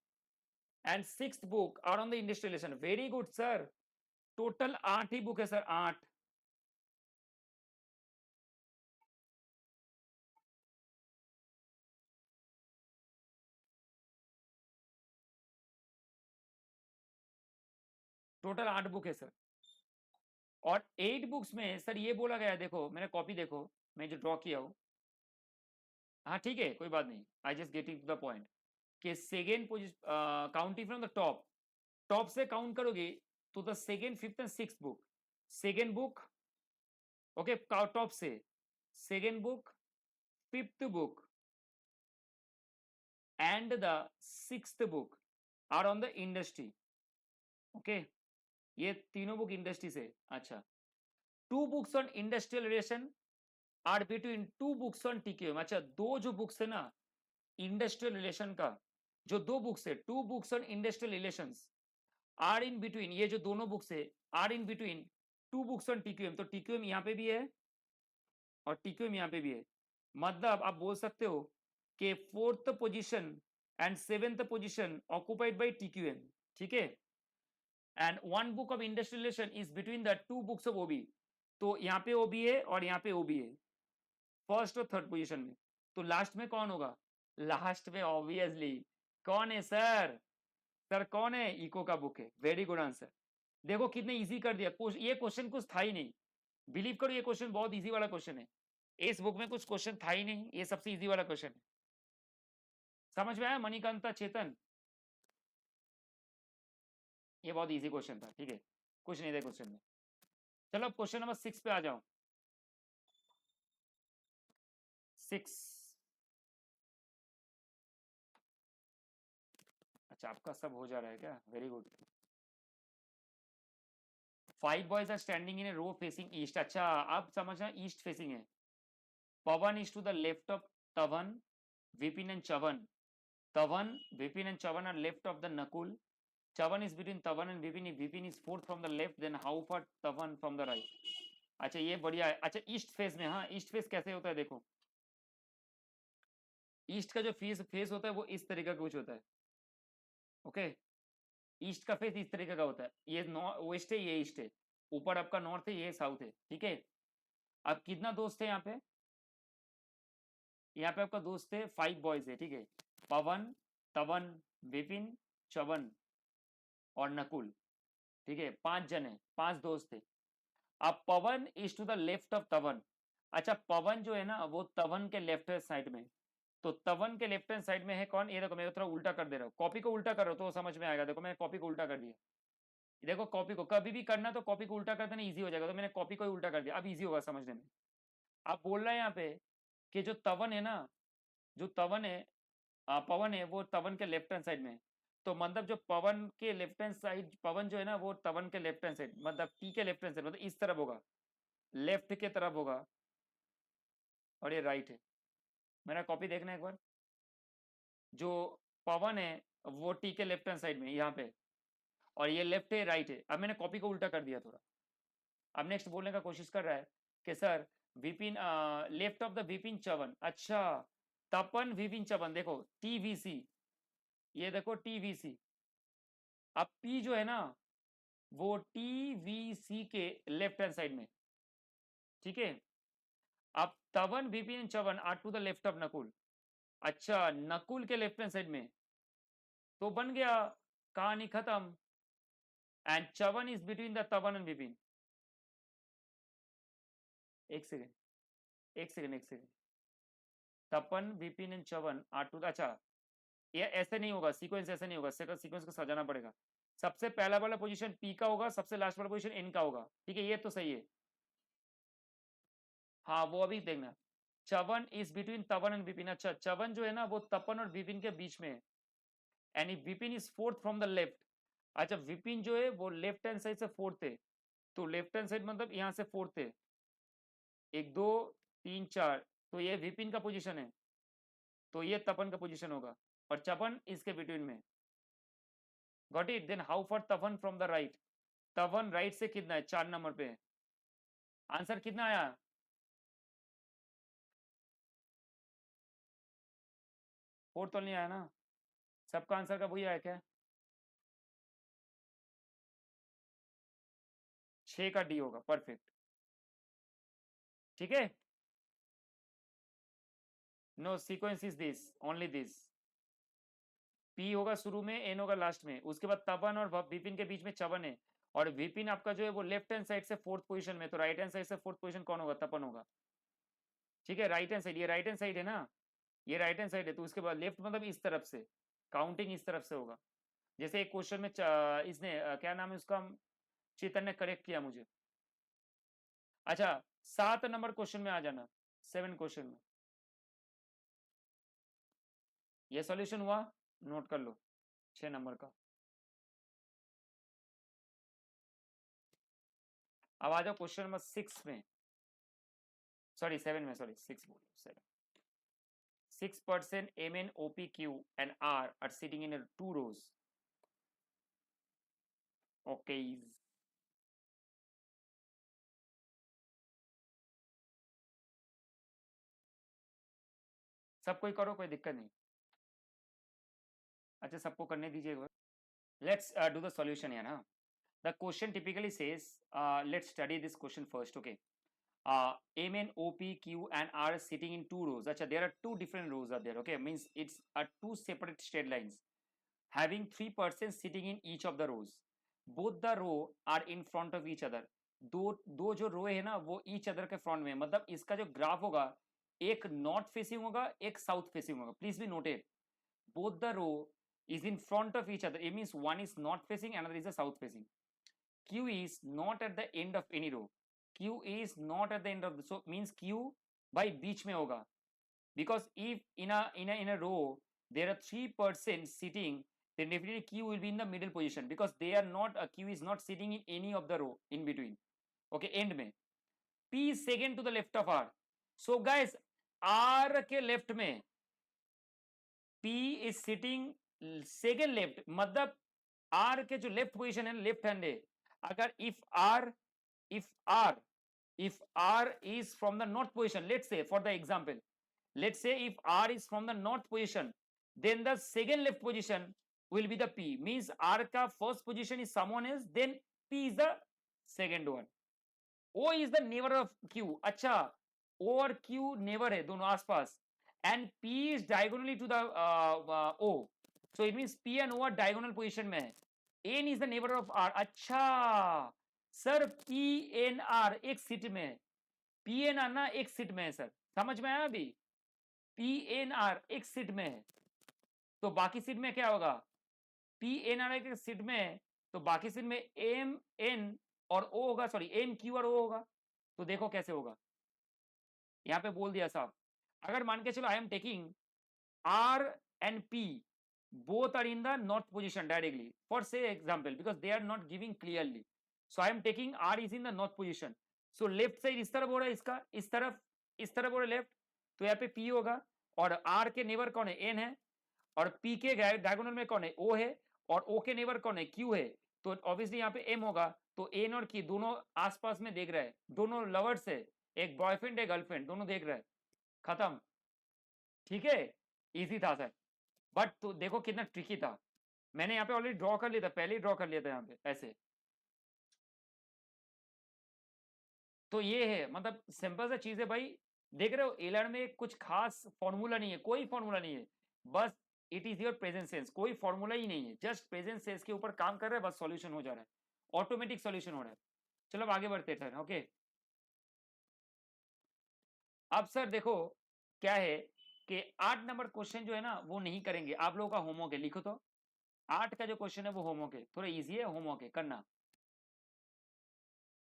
and sixth book are on the industrial relation, very good sir, total 8 ही बुक है सर, 8, टोटल 8 बुक है सर, और 8 बुक्स में सर ये बोला गया है, देखो मैंने कॉपी देखो, मैं जो ड्रॉ किया हूं, हाँ ठीक है कोई बात नहीं, I just getting to the point, कि second position counting from the top, top से काउंट करोगे तो the second, fifth and sixth book, second book, okay, top से second book, fifth book and the sixth book are on the industry, okay, ये तीनों book industry से, अच्छा 2 books on industrial relation are between 2 books on TQM, अच्छा दो जो books है ना इंडस्ट्रियल रिलेशन का, जो 2 बुक्स है, 2 books on industrial relations are in between, ये जो दोनों बुक्स है are in between 2 books on TQM, तो टीक्यूएम यहाँ पे भी है और टीक्यूएम यहाँ पे भी है, मतलब आप बोल सकते हो कि fourth position and seventh position occupied by TQM, ठीक है, and 1 book of industrial relation is between the 2 books of OB, तो यहाँ पे ओबी है और यहाँ पे ओबी है, फर्स्ट और थर्ड पोजीशन में। तो लास्ट में कौन होगा? लास्ट में ऑब्वियसली कौन है सर? सर कौन है? इको का बुक है। Very good answer. देखो कितने इजी कर दिया। ये क्वेश्चन कुछ था ही नहीं, बिलीव करो ये क्वेश्चन बहुत इजी वाला क्वेश्चन है। इस बुक में कुछ क्वेश्चन था ही नहीं, ये सबसे इजी वाला क्वेश्चन है। समझ में आया मणिकांता, चेतन? ये बहुत इजी क्वेश्चन था, ठीक है, कुछ नहीं था क्वेश्चन में। चलो अब क्वेश्चन नंबर 6 पे आ जाओ। 6। अच्छा आपका सब हो जा रहा है क्या? Very good. 5 boys are standing in a row facing east। अच्छा आप समझना, ईस्ट फेसिंग है। पवन is to the left of Tavan, Vipin and Chavan। Tavan, Vipin and Chavan are left of the Nakul। Chavan is between Tavan and Vipin। If Vipin is fourth from the left, then how far Tavan from the right? अच्छा ये बढ़िया है। अच्छा east face में, हाँ east face कैसे होता है देखो, ईस्ट का जो फेस फेस होता है वो इस तरीके का कुछ होता है। ओके, ईस्ट का फेस इस तरीके का होता है। ये वेस्ट है, ये ईस्ट है, ऊपर आपका नॉर्थ है, ये साउथ है, ठीक है। अब कितना दोस्त है यहाँ पे? यहाँ पे आपका दोस्त है 5 बॉयज है, ठीक है। पवन, तवन, विपिन, चवन और नकुल, ठीक है, 5 जन है, 5 दोस्त है। अब Pavan is to the left of Tavan. अच्छा पवन जो है ना वो तवन के लेफ्ट हैंड साइड में। तो तवन के लेफ्ट हैंड साइड में है कौन? ये देखो मैं थोड़ा उल्टा कर दे रहा हूँ, कॉपी को उल्टा कर रहा हूँ तो समझ में आएगा। देखो मैंने कॉपी को उल्टा कर दिया। देखो कॉपी को कभी भी करना तो कॉपी को उल्टा कर देना, इजी हो जाएगा। तो मैंने कॉपी को ही उल्टा कर दिया, अब इजी होगा समझने में। आप बोल रहे हैं यहाँ पे कि जो तवन है ना, जो तवन है, पवन है वो तवन के लेफ्ट हैंड साइड में है। तो मतलब जो पवन के लेफ्ट हैंड साइड, पवन जो है ना वो तवन के लेफ्ट हैंड साइड, मतलब टी के लेफ्ट हैंड साइड, मतलब इस तरफ होगा, लेफ्ट के तरफ होगा, और ये राइट है। मेरा कॉपी देखना एक बार। जो पवन है वो टी के लेफ्ट हैंड साइड में यहाँ पे, और ये लेफ्ट है राइट है। अब मैंने कॉपी को उल्टा कर दिया थोड़ा। अब नेक्स्ट बोलने का कोशिश कर रहा है कि sir Vipin, left of the Vipin Chavan. अच्छा तपन विपिन चवन, देखो टीवीसी, ये देखो टीवीसी। अब पी जो है ना वो टीवीसी के लेफ्ट हैंड साइड में, ठीक है। अब Tavan Vipin Chavan are to the left of Nakul. अच्छा नकुल के लेफ्ट हैंड साइड में, तो बन गया कहानी खत्म। And Chavan is between the Tavan and Vipin. एक सेकेंड, एक सेकेंड, एक second. Tapan Vipin and Chavan are to the, अच्छा ये ऐसे नहीं होगा, सीक्वेंस ऐसे नहीं होगा, सीक्वेंस को सजाना पड़ेगा। सबसे पहला वाला पोजीशन पी का होगा, सबसे लास्ट वाला पोजीशन एन का होगा, ठीक है, ये तो सही है। हाँ वो अभी देखना। चवन इज बिटवीन तवन एंड विपिन। अच्छा चवन जो है ना वो तपन और विपिन के बीच में है। And Vipin is fourth from the left. अच्छा विपिन जो है वो लेफ्ट हैंड साइड से फोर्थ है। तो लेफ्ट हैंड साइड मतलब यहाँ से फोर्थ है, 1 2 3 4। तो ये विपिन का पोजीशन है, तो ये तपन का पोजीशन होगा, और चपन इसके बिटवीन में। Got it? Then how far Tavan from the right? Tavan right से कितना है? 4 नंबर पे है। आंसर कितना आया? फोर तो नहीं आया ना? सबका आंसर का वही आया क्या? 6 का डी होगा, परफेक्ट, ठीक है। No sequence is this, only this. P होगा शुरू में, एन होगा लास्ट में, उसके बाद तपन और विपिन के बीच में चवन है। और विपिन आपका जो है वो लेफ्ट हैंड साइड से फोर्थ पोजीशन में, तो राइट हैंड साइड से फोर्थ पोजीशन कौन होगा? तपन होगा, ठीक है। राइट हैंड साइड, ये राइट हैंड साइड है ना, ये राइट हैंड साइड है, तो उसके बाद लेफ्ट मतलब इस तरफ से, काउंटिंग इस तरफ से होगा। जैसे एक क्वेश्चन में इसने क्या नाम है उसका, चेतन ने करेक्ट किया मुझे। अच्छा 7 नंबर क्वेश्चन में आ जाना, 7 क्वेश्चन में। ये सॉल्यूशन हुआ, नोट कर लो, 6 नंबर का। अब आ जाओ क्वेश्चन नंबर 6 में, सॉरी 7 में, सॉरी 6 बोलो, 7। 6% MN, OP, Q and R are sitting in 2 rows. Okay. सब कोई करो, कोई दिक्कत नहीं। अच्छा सबको करने दीजिए एक बार। लेट्स डू द सॉल्यूशन है ना। The question typically says, let's study this question first. Okay, M N O P Q and R is sitting in two rows. Achha, there are two different rows are there. Okay, means it's two separate straight lines having three persons sitting in each of the rows. Both the row are in front of each other. दो जो रो है ना वो each other के front में, मतलब इसका जो ग्राफ होगा एक नॉर्थ फेसिंग होगा एक साउथ फेसिंग होगा. Please be noted, both the row is in front of each other. It means one is north facing, another is a south facing. Q is not at the end of any row. Q is not at the end of the, so means Q by बीच में होगा. Because if in a row there are three persons sitting, then definitely Q will be in the middle position because they are not, Q is not sitting in any of the row in between. Okay, end में. P is second to the left of R. So guys, R के left में P is sitting second left, मतलब R के जो left position है left hand है. अगर if R is from the north position, let's say for the example, let's say if R is from the north position, then the second left position will be the P. Means R का first position is someone else, then P is the second one. O is the neighbor of Q. अच्छा, O और Q neighbor है दोनों आसपास, and P is diagonally to the O. So it means P and O are diagonal position में है. N is the neighbor of R. अच्छा sir, P N R एक seat में है. P N R ना एक सीट में है सर, समझ में आया अभी? P N R एक सीट में है, तो बाकी सीट में क्या होगा? P N R एक सीट में है, तो बाकी सीट में M N और O होगा, सॉरी M Q और O होगा. तो देखो कैसे होगा, यहाँ पे बोल दिया साहब. अगर मान के चलो I am taking R and P both are in the north position directly for say example because they are not giving clearly, so I am taking R is in the north position. So left side इस तरफ हो रहा है, इसका इस तरफ हो रहा है लेफ्ट, तो यहाँ पे P होगा और R के नेबर कौन है? N है, और P के डायगोनल में कौन है? O है, और O के नेबर कौन है? Q है. तो ऑब्वियसली यहाँ पे M होगा, तो N और Q दोनों आसपास में देख रहा है, दोनों लवर्स है, एक बॉयफ्रेंड है गर्लफ्रेंड, दोनों देख रहा है. खत्म. ठीक है, इजी था सर, बट तो देखो कितना ट्रिकी था. मैंने यहाँ पे ऑलरेडी ड्रॉ कर लिया था, पहले ही ड्रॉ कर लिया था यहाँ पे ऐसे. तो ये है, मतलब सिंपल सा चीज है भाई. देख रहे हो एलआर में कुछ खास फॉर्मूला नहीं है, कोई फॉर्मूला नहीं है, बस it is your present sense. कोई फॉर्मूला ही नहीं है, जस्ट प्रेजेंट सेंस के ऊपर काम कर रहे हैं, बस सॉल्यूशन हो जा रहा है, ऑटोमेटिक सॉल्यूशन हो रहा है. चलो अब आगे बढ़ते हैं. ओके, अब सर देखो क्या है कि 8 नंबर क्वेश्चन जो है ना वो नहीं करेंगे, आप लोगों का होमवर्क है, लिखो तो. 8 का जो क्वेश्चन है वो होमवर्क है, थोड़ा इजी है, होमवर्क है करना.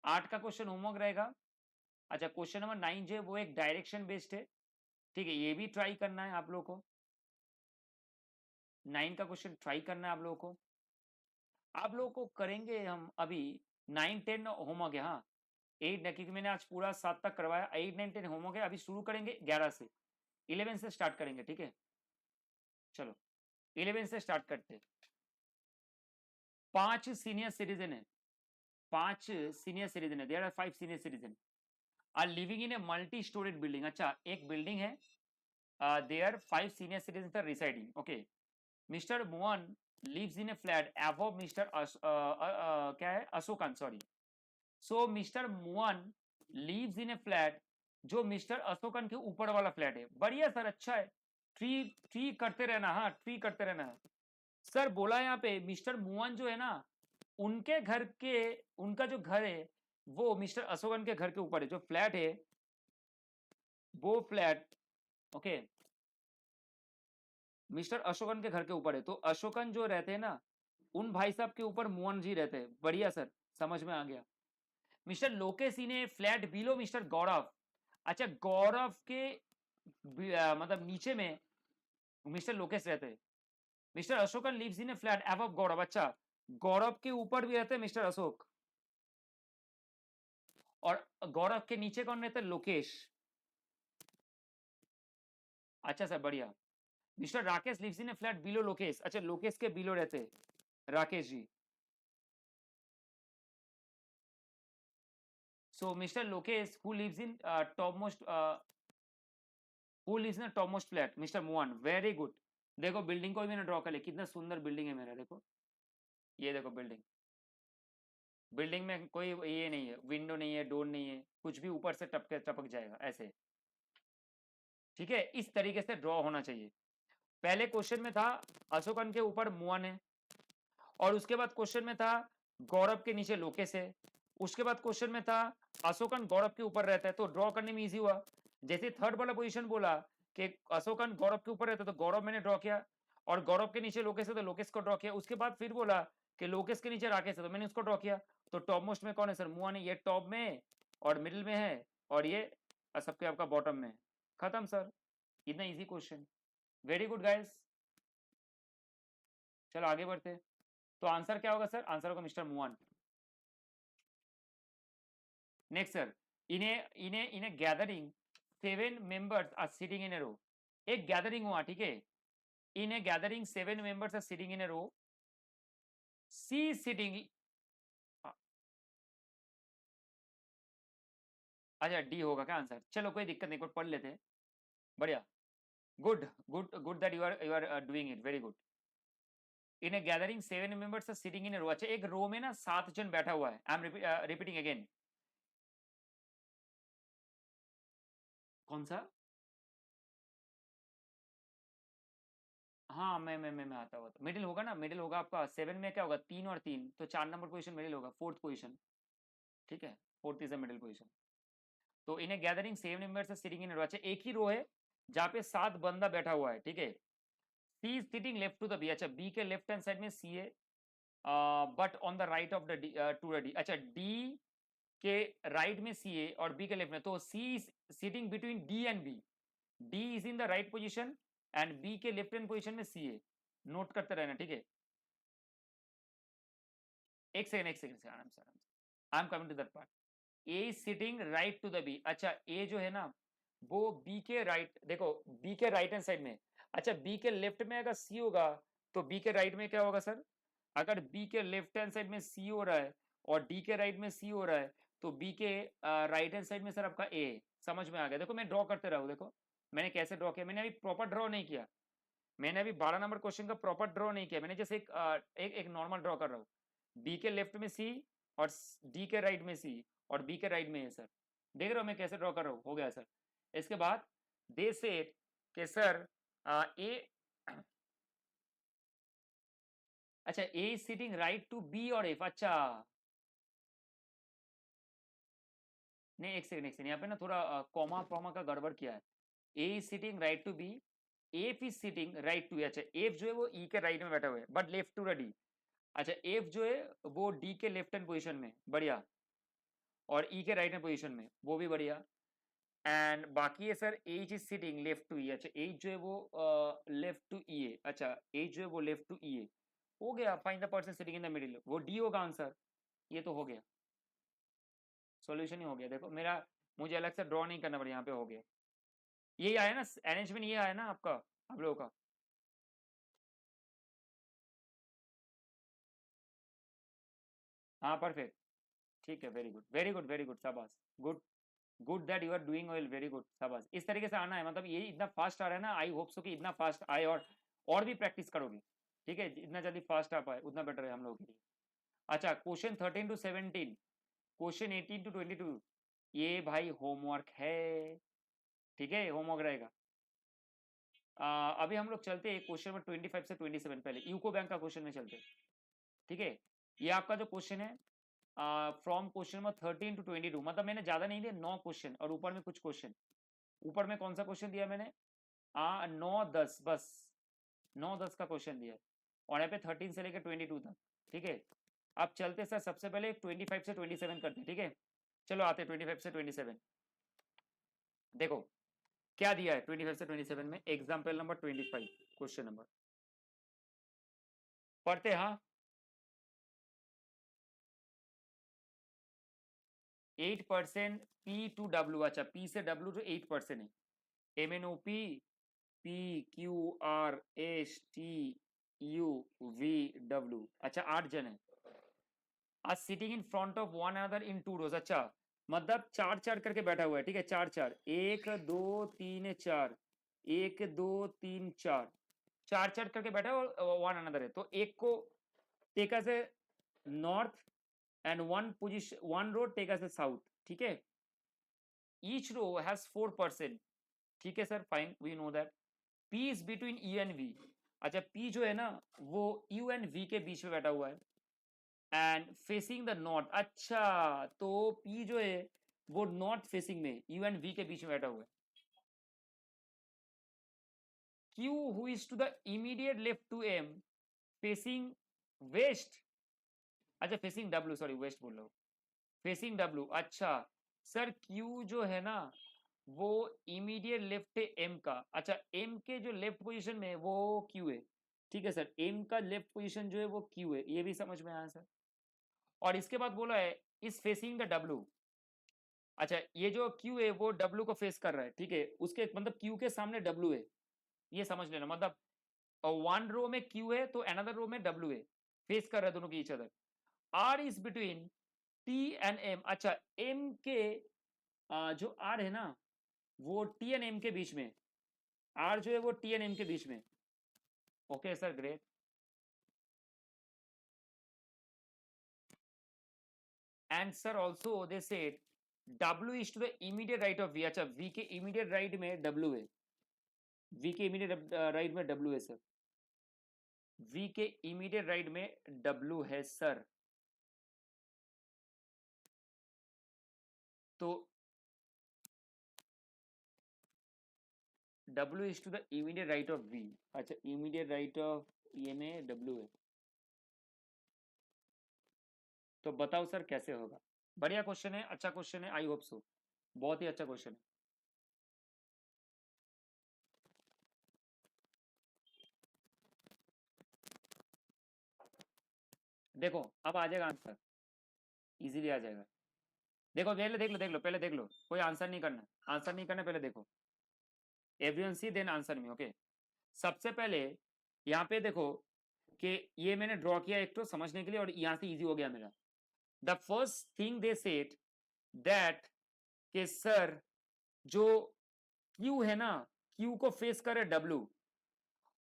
8 का क्वेश्चन होमवर्क रहेगा. अच्छा, क्वेश्चन नंबर 9 जो है वो एक डायरेक्शन बेस्ड है, ठीक है, ये भी ट्राई करना है आप लोगों को. 9 का क्वेश्चन ट्राई करना है आप लोगों को. आप लोगों को करेंगे हम अभी 9 10 होमवर्क है. हाँ, 8 क्योंकि मैंने आज पूरा 7 तक करवाया, 8 9 10 होमवर्क है. अभी शुरू करेंगे 11 से, 11 से स्टार्ट करेंगे, ठीक है. चलो 11 से स्टार्ट करते हैं. 5 सीनियर सिटीजन है, 5 सीनियर सिटीजन है, there are 5 senior citizen are living in a multi storeyed building. अच्छा, एक बिल्डिंग है, there 5 senior citizen are residing. Okay, mister Mohan lives in a flat above Mr. क्या है Ashokan, sorry. So mister Mohan lives in a flat जो mister Ashokan के ऊपर वाला flat है. बढ़िया सर, अच्छा है. ट्री ट्री करते रहना, हाँ ट्री करते रहना. सर बोला यहाँ पे मिस्टर मोहन जो है ना, उनके घर के, उनका जो घर है वो मिस्टर अशोकन के घर के ऊपर है, जो फ्लैट है वो फ्लैट, ओके, मिस्टर अशोकन के घर के ऊपर है. तो अशोकन जो रहते हैं ना, उन भाई साहब के ऊपर मोहन जी रहते हैं. बढ़िया सर, समझ में आ गया. Mister Lokesh in a flat below mister गौरव. अच्छा, गौरव के मतलब नीचे में मिस्टर लोकेश रहते हैं. Mister Ashokan lives in a flat above Gaurav. अच्छा, गौरव के ऊपर भी रहते हैं मिस्टर अशोक, और गौरव के नीचे कौन रहता है? लोकेश. अच्छा सर, बढ़िया. Mister Rakesh lives in a flat below Lokesh. अच्छा, लोकेश के बिलो रहते हैं Rakesh ji. So mister Lokesh who lives in top most flat mister Mohan. Very good. देखो बिल्डिंग को भी मैंने ड्रॉ कर लिया, कितना सुंदर बिल्डिंग है मेरा. देखो ये देखो बिल्डिंग, बिल्डिंग में कोई ये नहीं है, विंडो नहीं है, डोर नहीं है, कुछ भी ऊपर से टपक जाएगा ऐसे। ठीक है, इस तरीके से ड्रॉ होना चाहिए। पहले क्वेश्चन में था अशोकन के ऊपर मुअन है, और उसके बाद क्वेश्चन में था गौरव के नीचे लोकेश है, उसके बाद क्वेश्चन में था अशोकन गौरव के ऊपर रहता है, तो ड्रॉ करने में इजी हुआ। जैसे थर्ड वाला पोजीशन बोला कि अशोकन गौरव के ऊपर रहता है, तो गौरव मैंने ड्रॉ किया, और गौरव के नीचे लोकेश है तो लोकेश को ड्रॉ किया। उसके बाद फिर बोला कि लोकेश के नीचे राकेश है, तो मैंने उसको ड्रॉ किया। तो टॉप मोस्ट में कौन है सर? मुआ ने, ये टॉप में और मिडिल में है, और ये सबके आपका बॉटम में है। खत्म सर, इतना easy question. Very good guys, चलो आगे बढ़ते। तो आंसर क्या होगा सर? आंसर होगा mister Mohan. Next sir, in a gathering 7 members are sitting in a row. एक गैदरिंग हुआ, ठीक है, in a gathering 7 members are sitting in a row, C sitting. अच्छा डी होगा क्या आंसर? चलो कोई दिक्कत नहीं, पढ़ लेते हैं, बढ़िया। Good good good that you are doing it, very good. In a gathering 7 members are sitting in a row. अच्छा, एक रो में ना 7 जन बैठा हुआ है। I am repeating again. कौन सा? हाँ, मैं आता हुआ, तो मिडिल होगा ना, मिडिल होगा आपका 7 में क्या होगा? 3 और 3, तो 4 नंबर पोजीशन मिडिल होगा, फोर्थ पोजीशन। ठीक है, fourth is the middle position. तो in a gathering 7 members are sitting in a row. अच्छा, एक ही रो है जहाँ पे 7 बंदा बैठा हुआ है, ठीक है। C is sitting left to the B. अच्छा, बी के लेफ्ट हैंड साइड में सी है, but on the right of the to the D. अच्छा, डी के राइट में सी है और बी के लेफ्ट में, तो C is sitting between D and B. D is in the right position and B के लेफ्ट हैंड पोजीशन में सी है। नोट करते रहना, ठीक है। एक सेकंड, एक second, I am coming to that part. A is sitting right to the B. अच्छा, ए जो है ना वो बी के राइट, देखो बी के राइट हैंड साइड में। अच्छा, बी के लेफ्ट में अगर सी होगा तो बी के राइट में क्या होगा सर? अगर बी के लेफ्ट हैंड साइड में सी हो रहा है और डी के राइट में सी हो रहा है, तो बी के राइट हैंड साइड में सर आपका ए। समझ में आ गया? देखो मैं ड्रॉ करते रहा हूँ, देखो मैंने कैसे ड्रॉ किया। मैंने अभी प्रॉपर ड्रॉ नहीं किया, मैंने अभी 12 नंबर क्वेश्चन का प्रॉपर ड्रॉ नहीं किया, मैंने जैसे एक नॉर्मल ड्रॉ कर रहा हूँ। बी के लेफ्ट में सी और डी के राइट में सी और बी के राइट में है सर। देख रहे हो मैं कैसे ड्रॉ कर रहा हूँ? हो गया सर। इसके बाद दे सेड कि सर ए, अच्छा A is sitting right to B और एफ। अच्छा नहीं, एक सेकंड, एक सेकंड, यहाँ पे ना थोड़ा कॉमा कॉमा का गड़बड़ किया है। A is sitting right to B, F is sitting right to. अच्छा, एफ जो है वो ई के राइट में बैठा हुआ है but left to the D. अच्छा, एफ जो है वो डी के लेफ्ट हैंड पोजीशन में, बढ़िया, और ई के राइट हैंड पोजीशन में, वो भी बढ़िया। एंड बाकी है sir H is sitting left to E. अच्छा, एच जो है वो लेफ्ट टू ई है। अच्छा, एच जो है वो लेफ्ट टू ई है। हो गया, find the person sitting in the middle, वो डी होगा आंसर। ये तो हो गया, सॉल्यूशन ही हो गया। देखो मेरा, मुझे अलग से ड्रॉ नहीं करना पड़ा, यहाँ पे हो गया। यही आया ना अरेंजमेंट, ये आया ना आपका, आप लोगों का? हाँ परफेक्ट, ठीक है, very good very good very good, शाबाश, good good that you are doing well, very good, शाबाश। इस तरीके से आना है, मतलब ये इतना फास्ट आ रहा है ना, आई होप सो कि इतना फास्ट आए, और भी प्रैक्टिस करोगे, ठीक है, जितना जल्दी फास्ट आ पाए उतना बेटर है हम लोगों के लिए। अच्छा, क्वेश्चन 13 to 17, क्वेश्चन 18 to 22, ये भाई होमवर्क है, ठीक है, होमवर्क रहेगा। अभी हम लोग चलते हैं क्वेश्चन नंबर 25 से 27, पहले यूको बैंक का क्वेश्चन में चलते हैं, ठीक है। ये आपका जो क्वेश्चन है फ्रॉम क्वेश्चन नंबर 13 to 22, मतलब मैंने ज्यादा नहीं दिया, 9 क्वेश्चन और ऊपर में कुछ क्वेश्चन। ऊपर में कौन सा क्वेश्चन दिया मैंने? 9 10, बस 9 10 का क्वेश्चन दिया है, और यहाँ पे 13 से लेकर 22 तक, ठीक है। अब चलते सर, सबसे पहले 25 से 27 करते हैं, ठीक है। चलो आते हैं 25 से 27। देखो क्या दिया है 25 से 27 में, एग्जाम्पल नंबर 25, क्वेश्चन नंबर पढ़ते हैं, हाँ। 8% P to W। अच्छा, P से W जो 8% है, MNOP PQRSTUVW। अच्छा, 8 जन है, आज sitting in front of one another in 2 rows। अच्छा, मतलब चार चार करके बैठा हुआ है, ठीक है, चार चार, 1 2 3 4, 1 2 3 4, चार चार करके बैठा है और वन अनदर है, तो एक को टेका से north and one row take as a south. ठीक है, each row has 4%. ठीक है sir, fine, we know that. P is between U and V. अच्छा, P जो है ना वो U and V के बीच में बैठा हुआ है एंड फेसिंग द नॉर्थ. अच्छा, तो P जो है वो नॉर्थ फेसिंग में U and V के बीच में बैठा हुआ है. Q who is to the immediate left to M facing west. अच्छा, फेसिंग W, सॉरी वेस्ट बोल रहा हूँ, फेसिंग W. अच्छा सर, Q जो है ना वो इमीडिएट लेफ्ट है M का. अच्छा, M के जो लेफ्ट पोजीशन में वो Q है. ठीक है सर, M का लेफ्ट पोजीशन जो है वो Q है, ये भी समझ में आया सर. और इसके बाद बोला है इज फेसिंग द W. अच्छा, ये जो Q है वो W को फेस कर रहा है. ठीक है, उसके मतलब Q के सामने W है, ये समझ लेना. मतलब वन रो में Q है तो अनदर रो में W है, फेस कर रहा है दोनों की each other. R is between T and M. अच्छा, M के जो R है ना वो T एंड M के बीच में, R जो है वो T एंड M के बीच में. Okay sir, great. And sir also they said W is to the immediate right of V. अच्छा, V के इमीडिएट राइट में W है, V के इमीडिएट राइट में W है सर, V के इमीडिएट राइट में W है सर. तो W is to the immediate right of V. अच्छा, इमीडिएट राइट ऑफ ये में W है. तो बताओ सर कैसे होगा. बढ़िया क्वेश्चन है, अच्छा क्वेश्चन है, आई होप सो, बहुत ही अच्छा क्वेश्चन है. देखो अब आ जाएगा आंसर, इजीली आ जाएगा. देखो पहले देख लो, देख लो, पहले देख लो, कोई आंसर नहीं करना, आंसर नहीं करना, पहले देखो. Everyone see then answer me. Okay, सबसे पहले यहाँ पे देखो कि ये मैंने ड्रॉ किया एक तो समझने के लिए, और यहाँ से इजी हो गया मेरा. The first thing they said that कि सर जो Q है ना, Q को फेस करे W,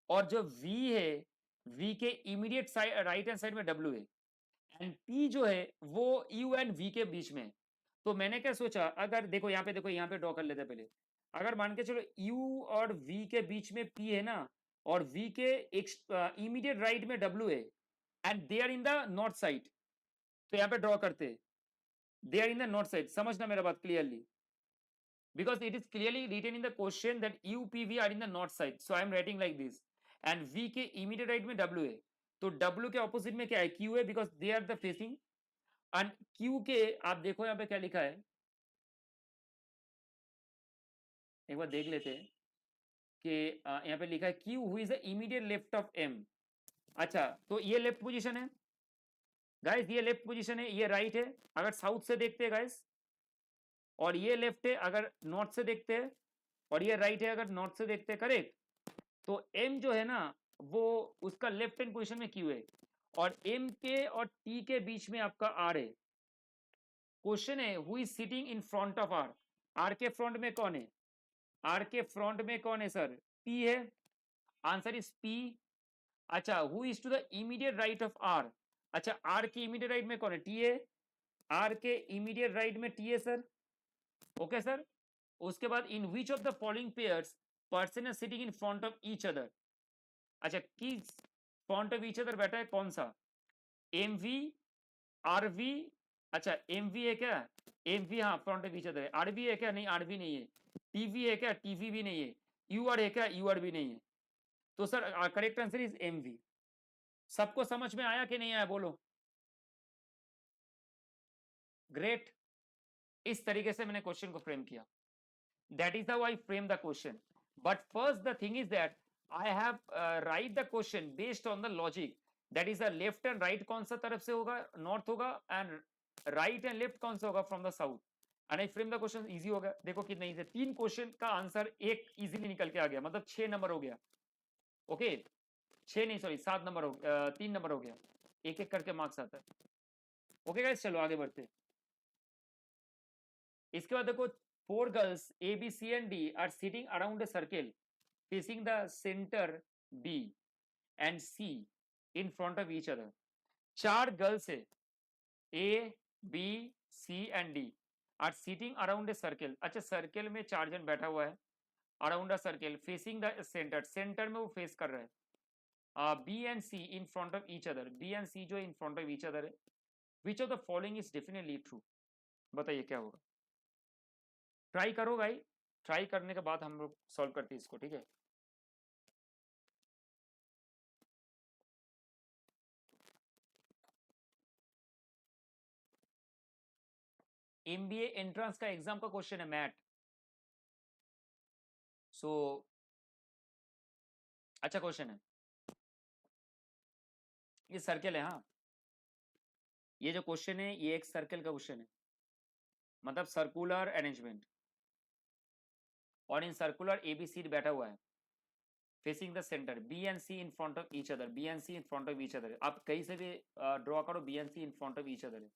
और जो V है V के immediate side right hand side में W है, एंड P जो है वो U एंड V के बीच में. तो मैंने क्या सोचा, अगर देखो यहाँ पे, देखो यहाँ पे ड्रॉ कर लेते पहले. अगर मान के चलो U और V के बीच में P है ना, और V के एक इमीडिएट राइट में W है, and they are in the north side. तो यहाँ पे ड्रॉ करते, they are in the north side. समझना मेरा बात clearly, because it is clearly written in the question that UPV are in the north side, so I am writing like this. And V के immediate right में W है, तो W के opposite में क्या है, Q है, because they are the facing. and Q के आप देखो यहाँ पे क्या लिखा है, एक बार देख लेते हैं कि यहाँ पे लिखा है Q who is the immediate left of M. अच्छा, तो ये लेफ्ट पोजीशन है गाइस, ये लेफ्ट पोजीशन है, ये राइट है अगर साउथ से देखते हैं गाइस, और ये लेफ्ट है अगर नॉर्थ से देखते हैं, और ये राइट है अगर नॉर्थ से देखते हैं. करेक्ट. तो M जो है ना वो उसका लेफ्ट हैंड पोजीशन में Q है, और M के और T के बीच में आपका R है. क्वेश्चन है who is sitting in front of R. R के फ्रंट में कौन है, R के फ्रंट में कौन है सर, P है. Answer is P. अच्छा, who is to the immediate right of R. अच्छा, R के इमीडिएट राइट में कौन है, T है. R के इमीडिएट राइट में T है सर. Okay sir. उसके बाद in which of the following pairs person is sitting in front of each other. अच्छा, किस फ्रंट ऑफ ईच अदर बैठा है, कौन सा, एम वी, आर वी. अच्छा, एम वी है क्या, एम वी, हाँ फ्रंट ऑफ ईच अदर है. आर वी है क्या, नहीं आर वी नहीं है. टीवी है क्या, टीवी भी नहीं है. यू आर है क्या, यू आर भी नहीं है. तो sir correct answer is M V. सबको समझ में आया कि नहीं आया, बोलो. ग्रेट. इस तरीके से मैंने क्वेश्चन को फ्रेम किया. That is how I frame the question. But first the thing is that I have right the question based on the logic. That is the left and right कौन सा तरफ से होगा, नॉर्थ होगा, and right and left कौन सा होगा, from the south. And I frame the question. Easy हो गया. देखो कितना इजी, 3 क्वेश्चन का आंसर एक इजीली निकल के आ गया, मतलब 6 नंबर हो गया. ओके, 6 नहीं सॉरी 7 नंबर हो गया, 3 नंबर हो गया, एक एक करके मार्क्स आता है. ओके गाइस, चलो आगे बढ़ते हैं. इसके बाद देखो, 4 girls A B C and D are sitting around a circle facing the center B and C in front of each other. 4 girls है, A, B, C and D are sitting around a circle. अच्छा circle में 4 जन बैठा हुआ है around a circle facing the centre, centre में वो face कर रहे हैं. B and C in front of each other. B and C जो in front of each other है. Which of the following is definitely true? बताइए क्या होगा. ट्राई करो भाई, ट्राई करने के बाद हम लोग सॉल्व करते हैं इसको. ठीक है, MBA एंट्रेंस का एग्जाम का क्वेश्चन है मैथ. सो अच्छा क्वेश्चन है. ये सर्कल है. हाँ, ये जो क्वेश्चन है ये एक सर्कल का क्वेश्चन है, मतलब सर्कुलर अरेंजमेंट. और इन सर्कुलर ABC बैठा हुआ है facing the centre. B and C in front of each other. B and C in front of each other. आप कहीं से भी ड्रॉ करो, B and C in front of each other है.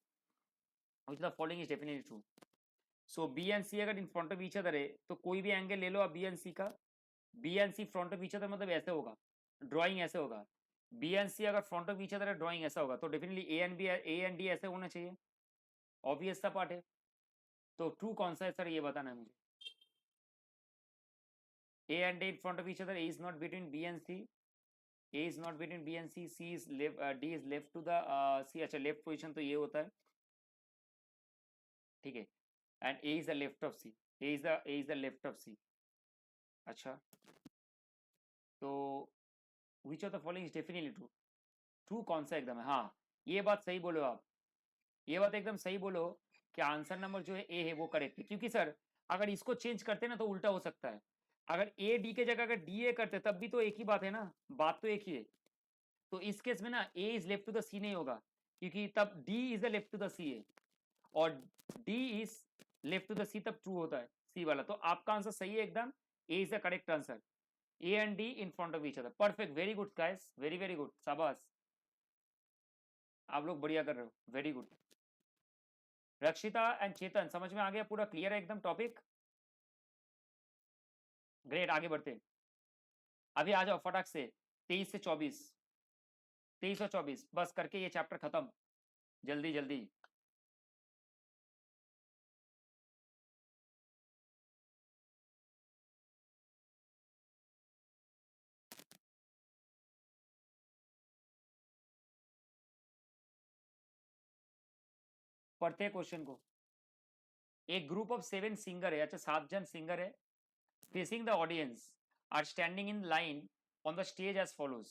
Which the following is definitely true. So B and C अगर in front of each other है तो कोई भी एंगल ले लो आप B and C का. B and C front of each other मतलब ऐसे होगा, ड्राइंग ऐसे होगा. B and C अगर फ्रंट ऑफ ईच अदर है ड्राइंग ऐसा होगा, तो डेफिनेटली A and D ऐसे होना चाहिए. ऑब्वियस सा पार्ट है. तो ट्रू कौन सा है सर, ये बताना है मुझे. A and D in front of each other. A is not between B and C. A is not between B and C. C is left. D is left to the C. अच्छा left position तो ये होता है. ठीक है. And A is the left of C. A is the left of C. अच्छा, तो which of the following is definitely true? True कौन सा एकदम है. हाँ, ये बात सही बोलो आप, ये बात एकदम सही बोलो कि आंसर नंबर जो है ए है वो करेक्ट है. क्योंकि सर अगर इसको चेंज करते ना तो उल्टा हो सकता है. अगर ए डी के जगह अगर डी ए करते तब भी तो एक ही बात है ना, बात तो एक ही है. तो इस केस में ना A is left to the C नहीं होगा, क्योंकि तब D is the left to the C है और D is left to the C तब ट्रू होता है सी वाला. तो आपका आंसर सही है एकदम. A is the correct answer. A and D in front of each other. Perfect, very good guys, very very good, शाबाश, आप लोग बढ़िया कर रहे हो, very good. Rakshita and Chetan समझ में आ गया, पूरा क्लियर है एकदम टॉपिक. ग्रेट, आगे बढ़ते. अभी आ जाओ फटाक से. 23 से 24, 23 और 24 बस करके ये चैप्टर खत्म, जल्दी जल्दी. पढ़ते हैं क्वेश्चन को. एक ग्रुप ऑफ 7 सिंगर है. अच्छा 7 जन सिंगर है. Facing the audience are standing in line on the stage as follows.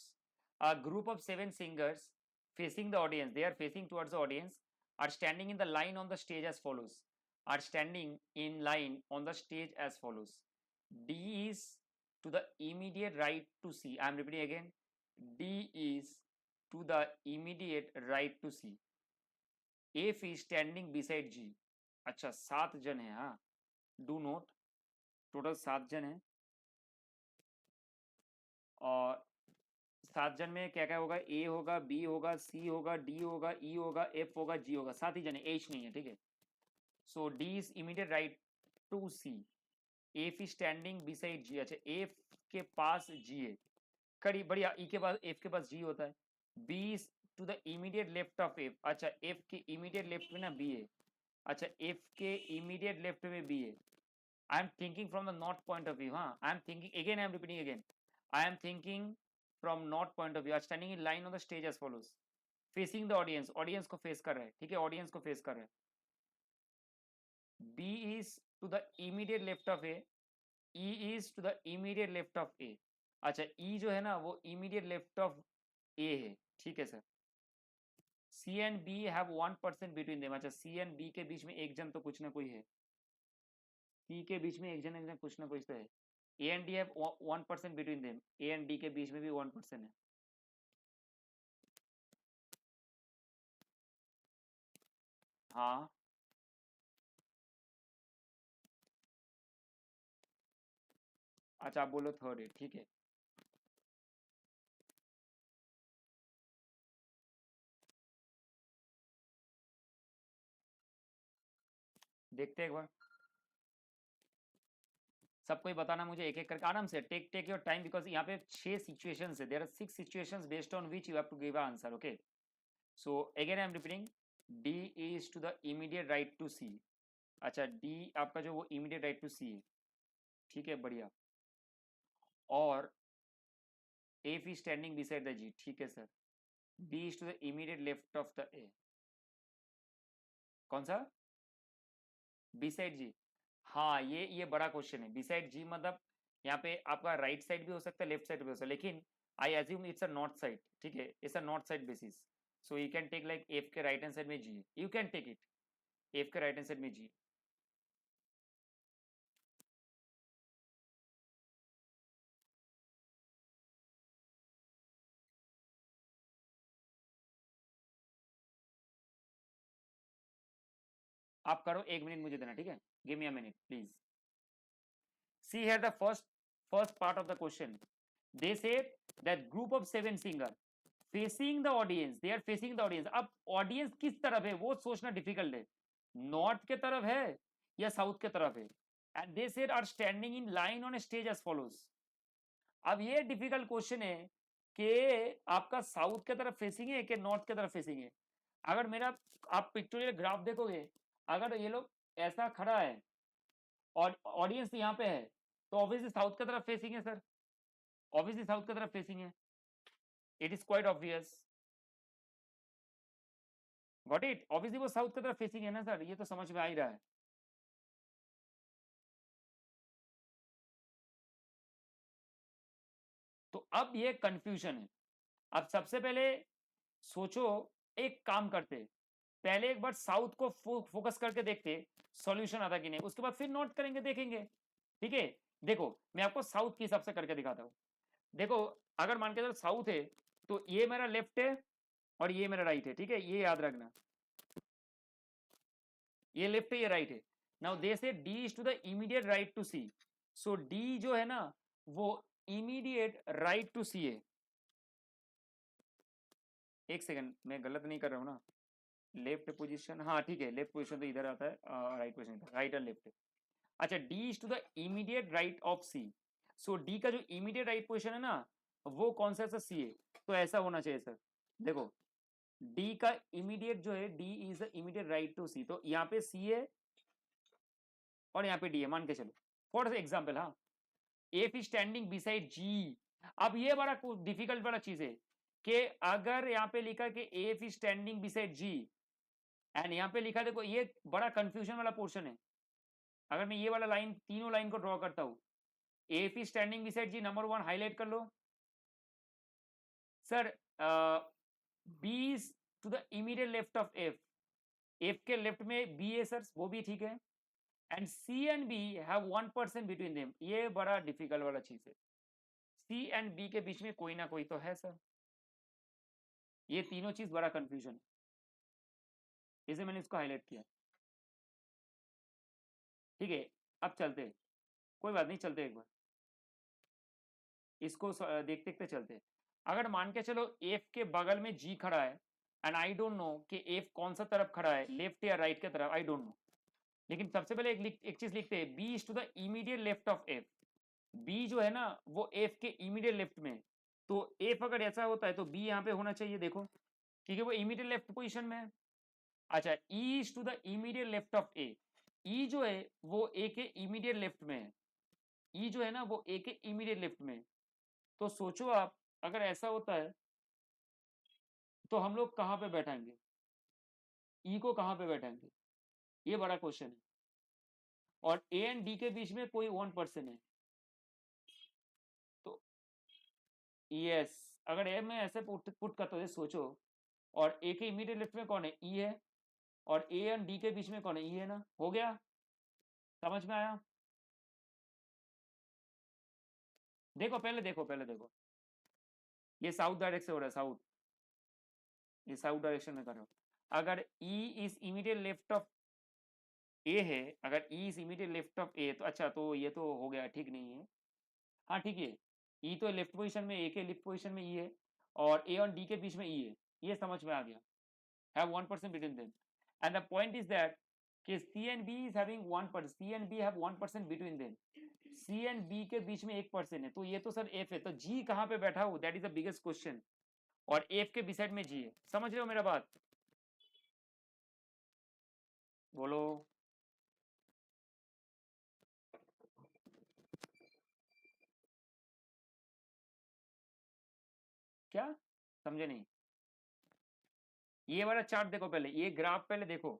A group of 7 singers facing the audience, they are facing towards the audience, are standing in the line on the stage as follows. Are standing in line on the stage as follows. D is to the immediate right to C. I am repeating again. D is to the immediate right to C. F is standing beside G. अच्छा 7 जन है. हाँ, do not, total 7 जन है. और 7 जन में क्या क्या होगा, ए होगा, बी होगा, सी होगा, डी होगा, ई होगा, एफ होगा, जी होगा. 7 ही जन है, एच नहीं है. ठीक है. So D is immediate right to C. F is standing beside G. अच्छा एफ के पास जी है, करीब, बढ़िया. ई के पास, एफ के पास जी होता है. B is to the immediate left of F. अच्छा एफ के इमीडिएट लेफ्ट में ना बी है. अच्छा एफ के इमीडिएट लेफ्ट में बी है. I am thinking from the not point of view. हाँ, I am thinking again, I am repeating again. I am thinking from not point of view. Are standing in line on the stage as follows. Facing the audience. Audience को face कर रहा है. ठीक है, audience को face कर रहा है. B is to the immediate left of A. E is to the immediate left of A. अच्छा E जो है ना वो immediate left of A है. ठीक है sir. C and B have 1% between them. अच्छा C and B के बीच में एक जन तो कुछ ना कोई है. C के बीच में एक जन कुछ ना कुछ तो है. A and D have 1% between them. A and D के बीच में भी 1% है. हाँ, अच्छा आप बोलो थर्ड है. ठीक है, देखते हैं एक बार. सबको ही बताना मुझे एक एक करके आराम से. Take take your time because यहाँ पे 6 सिचुएशंस है. There are 6 situations based on which you have to give answer. Okay, so again I am repeating. D is to the immediate right to C. अच्छा D आपका जो वो immediate right to C है, ठीक है बढ़िया, और F is standing beside the G, ठीक है sir, B is to the immediate left of the A, कौन सा beside G, हाँ ये बड़ा क्वेश्चन है, beside G मतलब यहाँ पे आपका राइट साइड भी हो सकता है लेफ्ट साइड भी हो सकता है, लेकिन I assume it's a north side, ठीक है, it's a north side basis, so you can take like F के राइट हैंड साइड में G, you can take it F के राइट हैंड साइड में जी। आप करो, 1 मिनट मुझे देना, ठीक है, give me a minute please. See here the first part of the question. They said that group of 7 singers facing the audience, they are facing the audience. अब audience किस तरफ है वो सोचना डिफिकल्ट है, नॉर्थ के तरफ है या साउथ के तरफ है, and they said are standing in line on a stage as follows. अब ये डिफिकल्ट क्वेश्चन है कि आपका साउथ के तरफ फेसिंग है कि नॉर्थ के तरफ फेसिंग है। अगर मेरा आप पिक्टोरियल ग्राफ देखोगे, अगर ये लोग ऐसा खड़ा है और ऑडियंस यहाँ पे है, तो ऑब्वियसली साउथ की तरफ फेसिंग है सर, ऑब्वियसली साउथ की तरफ फेसिंग है, it is quite obvious, got it, obviously वो साउथ की तरफ फेसिंग है ना सर, ये तो समझ में आ ही रहा है। तो अब ये कंफ्यूजन है। अब सबसे पहले सोचो, एक काम करते, पहले एक बार साउथ को फोकस करके देखते सॉल्यूशन आता कि नहीं, उसके बाद फिर नॉर्थ करेंगे, देखेंगे, ठीक है। देखो मैं आपको साउथ के हिसाब से करके दिखाता हूं। देखो अगर मान के चलो साउथ है, तो ये मेरा लेफ्ट है और ये मेरा राइट है, ठीक है, ये याद रखना, ये लेफ्ट है ये राइट है। Now they say D is to the immediate right to C, so D जो है ना वो इमीडिएट राइट टू सी है। एक सेकंड, मैं गलत नहीं कर रहा हूं ना, लेफ्ट पोजीशन, हाँ ठीक है, लेफ्ट पोजीशन तो इधर आता है, राइट पोजीशन राइट और लेफ्ट है। अच्छा D is to the immediate right of C, so D का जो इमीडिएट राइट पोजीशन है ना वो कौन सा सी है, तो ऐसा होना चाहिए सर। देखो डी का इमीडिएट जो है, D is the immediate right to C, तो यहाँ पे सी है और यहाँ पे डी है, मान के चलो फॉर एग्जाम्पल, हाँ एफ इज स्टैंडिंग बिसाइड जी। अब ये बड़ा डिफिकल्ट वाला चीज है कि अगर यहाँ पे लिखा कि F is standing beside G and यहाँ पे लिखा, देखो ये बड़ा कंफ्यूजन वाला पोर्शन है। अगर मैं ये वाला लाइन, तीनों लाइन को ड्रॉ करता हूं, F is standing beside G, number 1 highlight कर लो sir, B is to the immediate left of F, F के लेफ्ट में बी है सर, वो भी ठीक है, and C and B have 1% between them, ये बड़ा डिफिकल्ट वाला चीज है, सी एंड बी के बीच में कोई ना कोई तो है सर, ये तीनों चीज बड़ा कंफ्यूजन है, इसे मैंने इसको हाईलाइट किया, ठीक है। अब चलते, कोई बात नहीं, चलते एक बार इसको देखते देखते चलते। अगर मान के चलो एफ के बगल में जी खड़ा है एंड आई डोंट नो कि एफ कौन सा तरफ खड़ा है, लेफ्ट या राइट की तरफ, आई डोंट नो, लेकिन सबसे पहले एक चीज लिखते हैं, B is to the immediate left of F, B जो है ना वो एफ के इमीडिएट लेफ्ट में, तो एफ अगर ऐसा होता है तो बी यहाँ पे होना चाहिए, देखो क्योंकि वो इमीडिएट लेफ्ट पोजीशन में है। अच्छा E is to the immediate left of A, E जो है वो ए के इमीडिएट लेफ्ट में है, ई जो है ना वो ए के इमीडिएट लेफ्ट में है। तो सोचो आप, अगर ऐसा होता है तो हम लोग कहाँ पे बैठाएंगे, ई को कहाँ पे बैठाएंगे, ये बड़ा क्वेश्चन है, और ए एंड डी के बीच में कोई 1% है, तो यस, अगर ए में ऐसे पुट करते हो, सोचो, और ए के इमीडिएट लेफ्ट में कौन है, ई है, और ए एंड डी के बीच में कौन है, ई है ना, हो गया, समझ में आया। देखो पहले देखो, ये साउथ डायरेक्शन से हो रहा है, साउथ, ये साउथ डायरेक्शन में कर रहा हूँ। अगर E is immediate left of A है, अगर E is immediate left of A, तो अच्छा तो ये तो हो गया, ठीक नहीं है, हाँ ठीक है, ई तो लेफ्ट पोजीशन में, ए के लेफ्ट पोजीशन में ई है, और ए और डी के बीच में ई है, ये समझ में आ गया, have 1% between them, and the point is that कि C and B is having 1%, C and B have 1% between them, C and B के बीच में 1% है, तो ये तो सर एफ है, तो जी कहाँ पे बैठा हो, that is the biggest question, और एफ के बिसाइड में जी है, समझ रहे हो मेरा बात। बोलो। क्या समझे नहीं? ये वाला चार्ट देखो पहले, ये ग्राफ पहले देखो,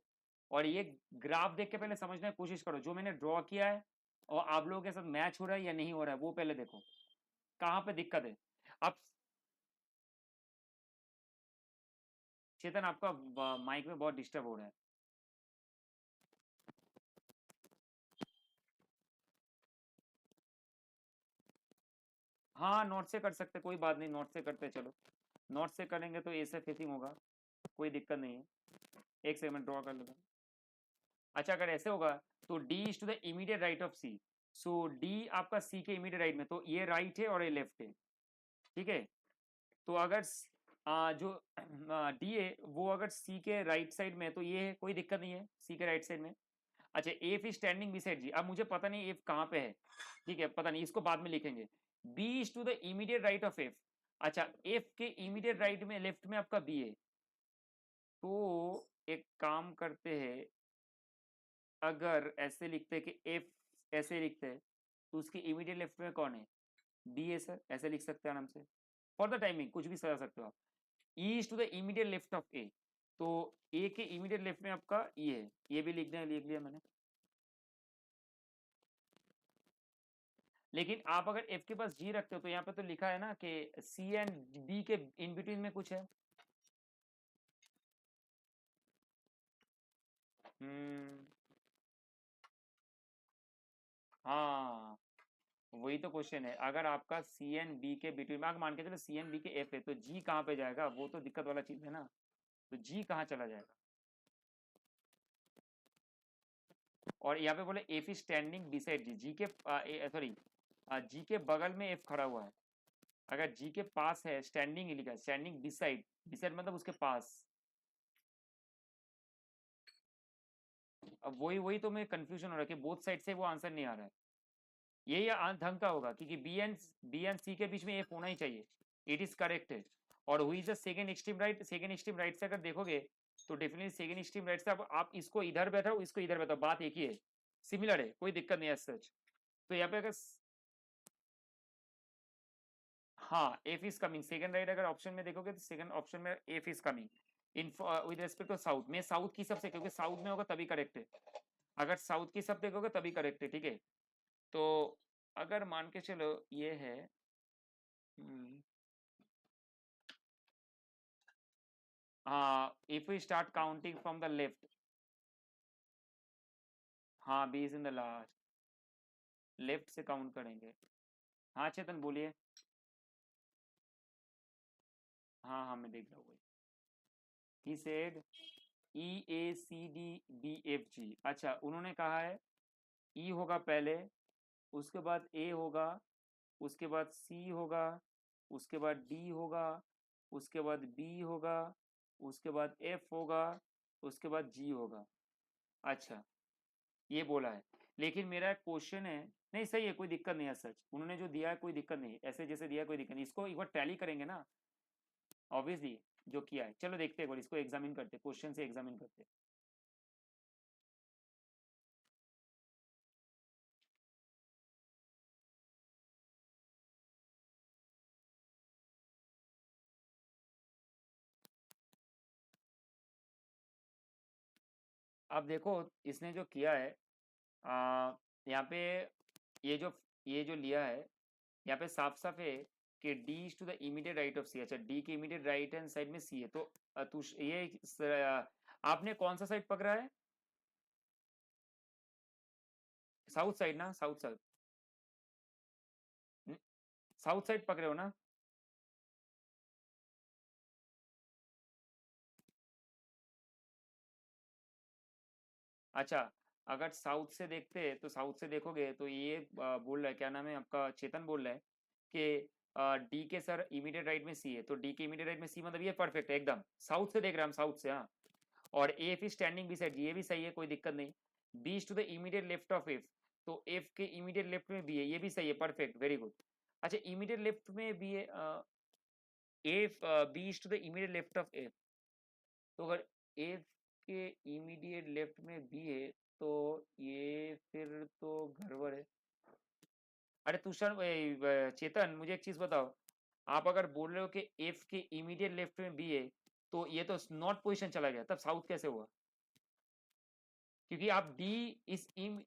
और ये ग्राफ देख के पहले समझने की कोशिश करो जो मैंने ड्रॉ किया है और आप लोगों के साथ मैच हो रहा है या नहीं हो रहा है, वो पहले देखो कहाँ पे दिक्कत है। अब चेतन आपका माइक में बहुत डिस्टर्ब हो रहा है। हाँ नोट से कर सकते, कोई बात नहीं, नोट से करते चलो। नोट से करेंगे तो ऐसे फेसिंग होगा, कोई दिक्कत नहीं है। एक सेकंड ड्रॉ कर लेता हूँ। अच्छा अगर ऐसे होगा तो D is to the immediate right of C, so D आपका सी के इमीडिएट राइट में, तो ये राइट है और ये लेफ्ट है, ठीक है। तो अगर जो डी है वो अगर सी के राइट साइड में है तो ये है, कोई दिक्कत नहीं है सी के राइट साइड में। अच्छा एफ इज स्टैंडिंग बिसाइड जी, अब मुझे पता नहीं एफ कहाँ पे है, ठीक है पता नहीं, इसको बाद में लिखेंगे। B is to the immediate right of F. अच्छा एफ के इमीडिएट राइट में लेफ्ट में आपका बी है, तो एक काम करते हैं, अगर ऐसे लिखते हैं कि एफ ऐसे लिखते हैं तो उसके इमीडिएट लेफ्ट में कौन है, बी है सर, ऐसे लिख सकते हैं आराम से। फॉर द टाइमिंग कुछ भी सजा सकते हो आप। E is to the immediate left of A, तो ए के इमीडिएट लेफ्ट में आपका ई है, ये भी लिख लिया मैंने। लेकिन आप अगर एफ के पास जी रखते हो तो यहाँ पे तो लिखा है ना कि सी एंड डी के इन बिटवीन में कुछ है। हम्म। हाँ वही तो क्वेश्चन है, अगर आपका सी एंड बी के बिटवीन में, अगर मान के चलो सी एंड बी के एफ है तो जी कहाँ पे जाएगा, वो तो दिक्कत वाला चीज है ना। तो जी कहाँ चला जाएगा, और यहाँ पे बोले एफ इज स्टैंडिंग बिसाइड जी, जी के सॉरी जी के बगल में एफ खड़ा हुआ है। अगर जी के पास है, स्टैंडिंग ही लिखा है, स्टैंडिंग बिसाइड, बिसाइड मतलब उसके पास। अब वही वही तो मैं कंफ्यूजन हो रहा है कि बोथ साइड से वो आंसर नहीं आ रहा है। यही ढंग का होगा क्योंकि बी एंड सी के बीच में एफ होना ही चाहिए, इट इज करेक्ट है। और हुई is the second extreme right, second extreme right से अगर देखोगे तो डेफिनेटली सेकंड एक्सट्रीम राइट से आप इसको इधर बैठाओ इसको इधर बैठाओ, बात एक ही है, सिमिलर है, कोई दिक्कत नहीं है सच। तो यहाँ पे अगर हाँ F is coming second right, अगर ऑप्शन में देखोगे तो सेकंड ऑप्शन में F is coming in with respect to south में, साउथ की सबसे, क्योंकि साउथ में होगा तभी करेक्ट है, अगर साउथ की सब देखोगे तभी करेक्ट है, ठीक है। तो अगर मान के चलो ये है, हाँ if we start counting from the left, हाँ B is in the last, left से काउंट करेंगे। हाँ चेतन बोलिए। हाँ हाँ मैं देख रहा हूँ। He said E A C D B F G, अच्छा उन्होंने कहा है ई होगा पहले, उसके बाद ए होगा, उसके बाद सी होगा, उसके बाद डी होगा, उसके बाद बी होगा, उसके बाद एफ होगा, उसके बाद जी होगा। अच्छा ये बोला है, लेकिन मेरा एक क्वेश्चन है, नहीं सही है कोई दिक्कत नहीं है, सच उन्होंने जो दिया है कोई दिक्कत नहीं है, ऐसे जैसे दिया है कोई दिक्कत नहीं, इसको एक बार टैली करेंगे ना ऑब्वियसली, जो किया है चलो देखते हैं एक बार इसको एग्जामिन करते, क्वेश्चन से एग्जामिन करते। अब देखो इसने जो किया है, यहाँ पे ये जो ये जो लिया है, यहाँ पे साफ साफ है कि D is to the immediate right of C, अच्छा डी के इमीडिएट राइट हैंड साइड में सी है, तो ये आपने कौन सा साइड पकड़ा है, साउथ साइड ना, साउथ साइड, साउथ साइड पकड़े हो ना। अच्छा अगर साउथ से देखते हैं तो साउथ से देखोगे तो ये बोल रहा है, क्या नाम है आपका, चेतन बोल रहा है कि डी के सर इमीडिएट राइट में सी है, तो डी के इमीडिएट राइट में सी मतलब ये परफेक्ट है एकदम, साउथ से देख रहे हैं हम, साउथ से हाँ। और एफ इज स्टैंडिंग बिसाइड, ये भी सही है कोई दिक्कत नहीं। B is to the immediate left of F, तो एफ के इमीडिएट लेफ्ट में बी है, ये भी सही है परफेक्ट वेरी गुड। अच्छा इमीडिएट लेफ्ट में बी है, F B is to the immediate left of F, तो अगर एफ के इमीडिएट लेफ्ट में बी है तो ये फिर तो गड़बड़ है। अरे तुषार चेतन मुझे एक चीज बताओ, आप अगर बोल रहे हो कि एफ के इमीडिएट लेफ्ट में बी है तो ये तो नॉर्थ पोजीशन चला गया, तब साउथ कैसे हुआ? क्योंकि आप डी इस इम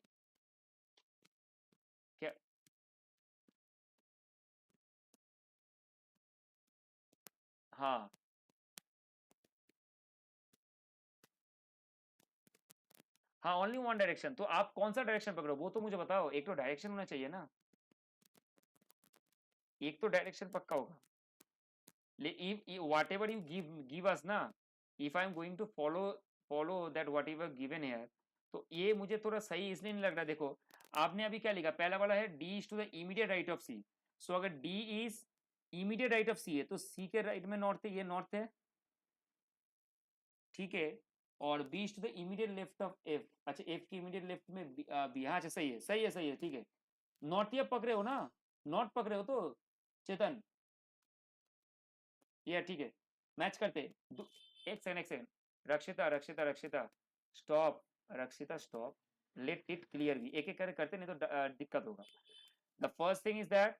क्या? हाँ हाँ, ओनली वन डायरेक्शन, तो आप कौन सा डायरेक्शन पकड़ो वो तो मुझे बताओ, एक तो डायरेक्शन होना चाहिए ना, एक तो डायरेक्शन पक्का होगा। whatever you give us ना, if I am going to follow that whatever given here, तो ये मुझे थोड़ा सही इसलिए नहीं लग रहा। देखो आपने अभी क्या लिखा, पहला वाला है D is to the immediate right of C, so अगर D is immediate right of C है तो सी के राइट में नॉर्थ है, ये नॉर्थ है, ठीक है। और B is to the immediate left of F, अच्छा एफ के इमीडिएट लेफ्ट में बी, हाँ अच्छा सही है सही है सही है, ठीक है। नॉर्थ ये पकड़े हो ना, नॉर्थ पकड़े हो तो चेतन, ये ठीक है, मैच करते। एक सेकंड, रक्षिता रक्षिता रक्षिता स्टॉप, रक्षिता स्टॉप, लेट इट क्लियर भी, एक एक करके करते नहीं तो दिक्कत होगा। The first thing is that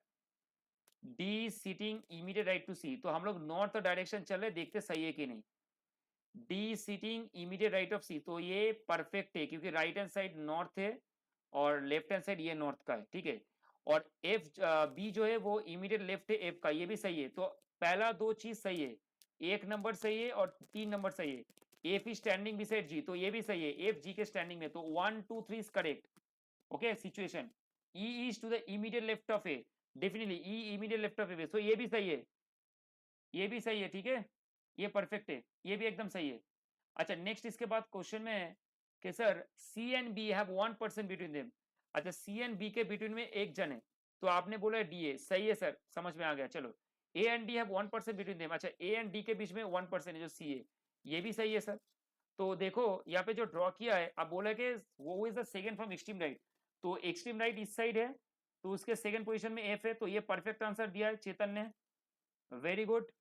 D sitting immediate right to C, तो हम लोग नॉर्थ डायरेक्शन चल रहे, देखते सही है कि नहीं। D sitting immediate right of C, तो ये परफेक्ट है क्योंकि राइट हैंड साइड नॉर्थ है और लेफ्ट हैंड साइड ये नॉर्थ का है, ठीक है। और एफ बी जो है वो इमीडिएट लेफ्ट है एफ का, ये भी सही है। तो पहला दो चीज सही है, एक नंबर सही है और तीन नंबर सही है। एफ इज स्टैंडिंग बिसाइड जी, तो ये भी सही है, एफ जी के स्टैंडिंग में, तो 1 2 3 is correct. Okay situation, E is to the immediate left of A, definitely E immediate left of A, so ये भी सही है, ये भी सही है, ठीक है, ये परफेक्ट है, ये भी एकदम सही है। अच्छा नेक्स्ट इसके बाद क्वेश्चन में है कि sir C and B have 1% between them, अच्छा सी एंड बी के बिटवीन में एक जन है, तो आपने बोला डी ए, सही है सर, समझ में आ गया। चलो ए and D have 1% between them, अच्छा ए एंड डी के बीच में 1% है जो सी है, ये भी सही है सर। तो देखो यहाँ पे जो ड्रॉ किया है, अब बोला कि वो is the second from extreme right, तो एक्सट्रीम राइट इस साइड है, तो उसके सेकंड पोजीशन में एफ है, तो ये परफेक्ट आंसर दिया है चेतन ने, वेरी गुड।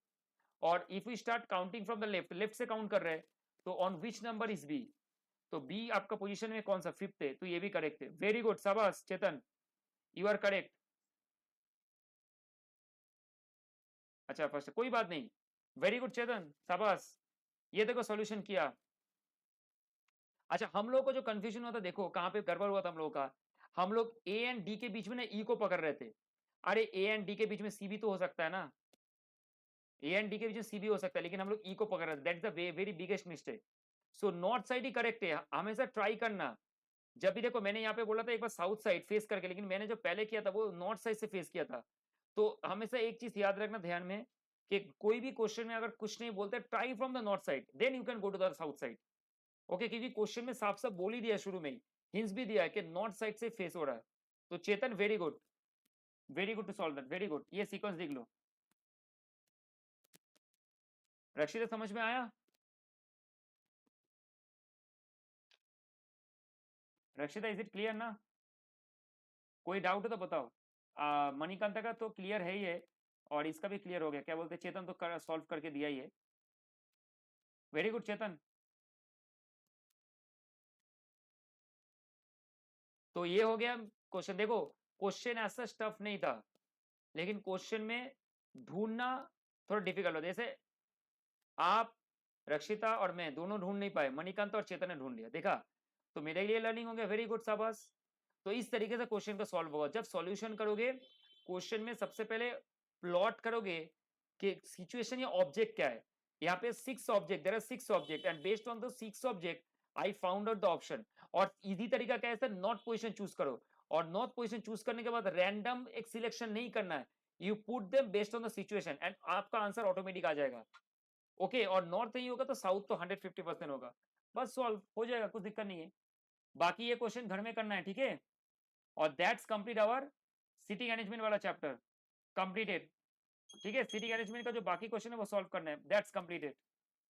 और if we start counting from the left, left से काउंट कर रहे हैं, तो on which number is B, तो बी आपका पोजीशन में कौन सा, फिफ्थ है, तो ये भी करेक्ट है, वेरी गुड शाबाश चेतन, यू आर करेक्ट। अच्छा फर्स्ट, कोई बात नहीं, वेरी गुड चेतन शाबाश, ये देखो सॉल्यूशन किया। अच्छा हम लोग को जो कंफ्यूजन हुआ था, देखो कहाँ पे गड़बड़ हुआ था हम लोगों का, हम लोग ए एंड डी के बीच में ना ई को पकड़ रहे थे, अरे ए एंड डी के बीच में सी भी तो हो सकता है ना, ए एंड डी के बीच में सी भी हो सकता है, लेकिन हम लोग ई को पकड़ रहे थे, that's the very biggest mistake. So north side he correct है, हमेशा ट्राई करना। जब भी देखो मैंने यहाँ पे बोला था एक बार साउथ साइड फेस करके, लेकिन मैंने जो पहले किया था वो नॉर्थ साइड से फेस किया था। तो हमेशा एक चीज याद रखना ध्यान में कि कोई भी क्वेश्चन में अगर कुछ नहीं बोलते, try from the north side then you can go to the south side. Okay, क्योंकि क्वेश्चन में साफ साफ बोल ही दिया शुरू में ही, हिंस भी दिया है कि नॉर्थ साइड से फेस हो रहा है। तो Chetan very good to solve that, very good, ये सीक्वेंस देख लो। रक्षिता समझ में आया? रक्षिता इज इट क्लियर ना? कोई डाउट है तो बताओ। मणिकांता का तो क्लियर है ही है, और इसका भी क्लियर हो गया, क्या बोलते चेतन तो सॉल्व करके दिया ही है, वेरी गुड चेतन। तो ये हो गया क्वेश्चन, देखो क्वेश्चन ऐसा टफ नहीं था, लेकिन क्वेश्चन में ढूंढना थोड़ा डिफिकल्ट होता है। जैसे आप, रक्षिता और मैं दोनों ढूंढ नहीं पाए, मणिकांत और चेतन ने ढूंढ लिया, देखा, तो मेरे लिए लर्निंग हो गया, वेरी गुड शाबाश। तो इस तरीके से क्वेश्चन का सॉल्व होगा, जब सॉल्यूशन करोगे क्वेश्चन में सबसे पहले प्लॉट करोगे कि सिचुएशन या ऑब्जेक्ट क्या है। यहाँ पे 6 object, there are 6 object and based on the 6 object I found out the option. और इजी तरीका क्या है सर, नॉट पोजीशन चूज करो, और नॉट पोजीशन चूज करने के बाद रैंडम एक सिलेक्शन नहीं करना है, you put them based on the situation and आपका आंसर ऑटोमेटिक आ जाएगा। ओके, और नॉर्थ नहीं होगा तो साउथ तो 150% होगा, बस सॉल्व हो जाएगा, कुछ दिक्कत नहीं है। बाकी ये क्वेश्चन घर में करना है, ठीक है। और that's complete our city management वाला चैप्टर, कंप्लीटेड, ठीक है। सिटी मैनेजमेंट का जो बाकी क्वेश्चन है वो सॉल्व करना है, दैट्स कंप्लीटेड।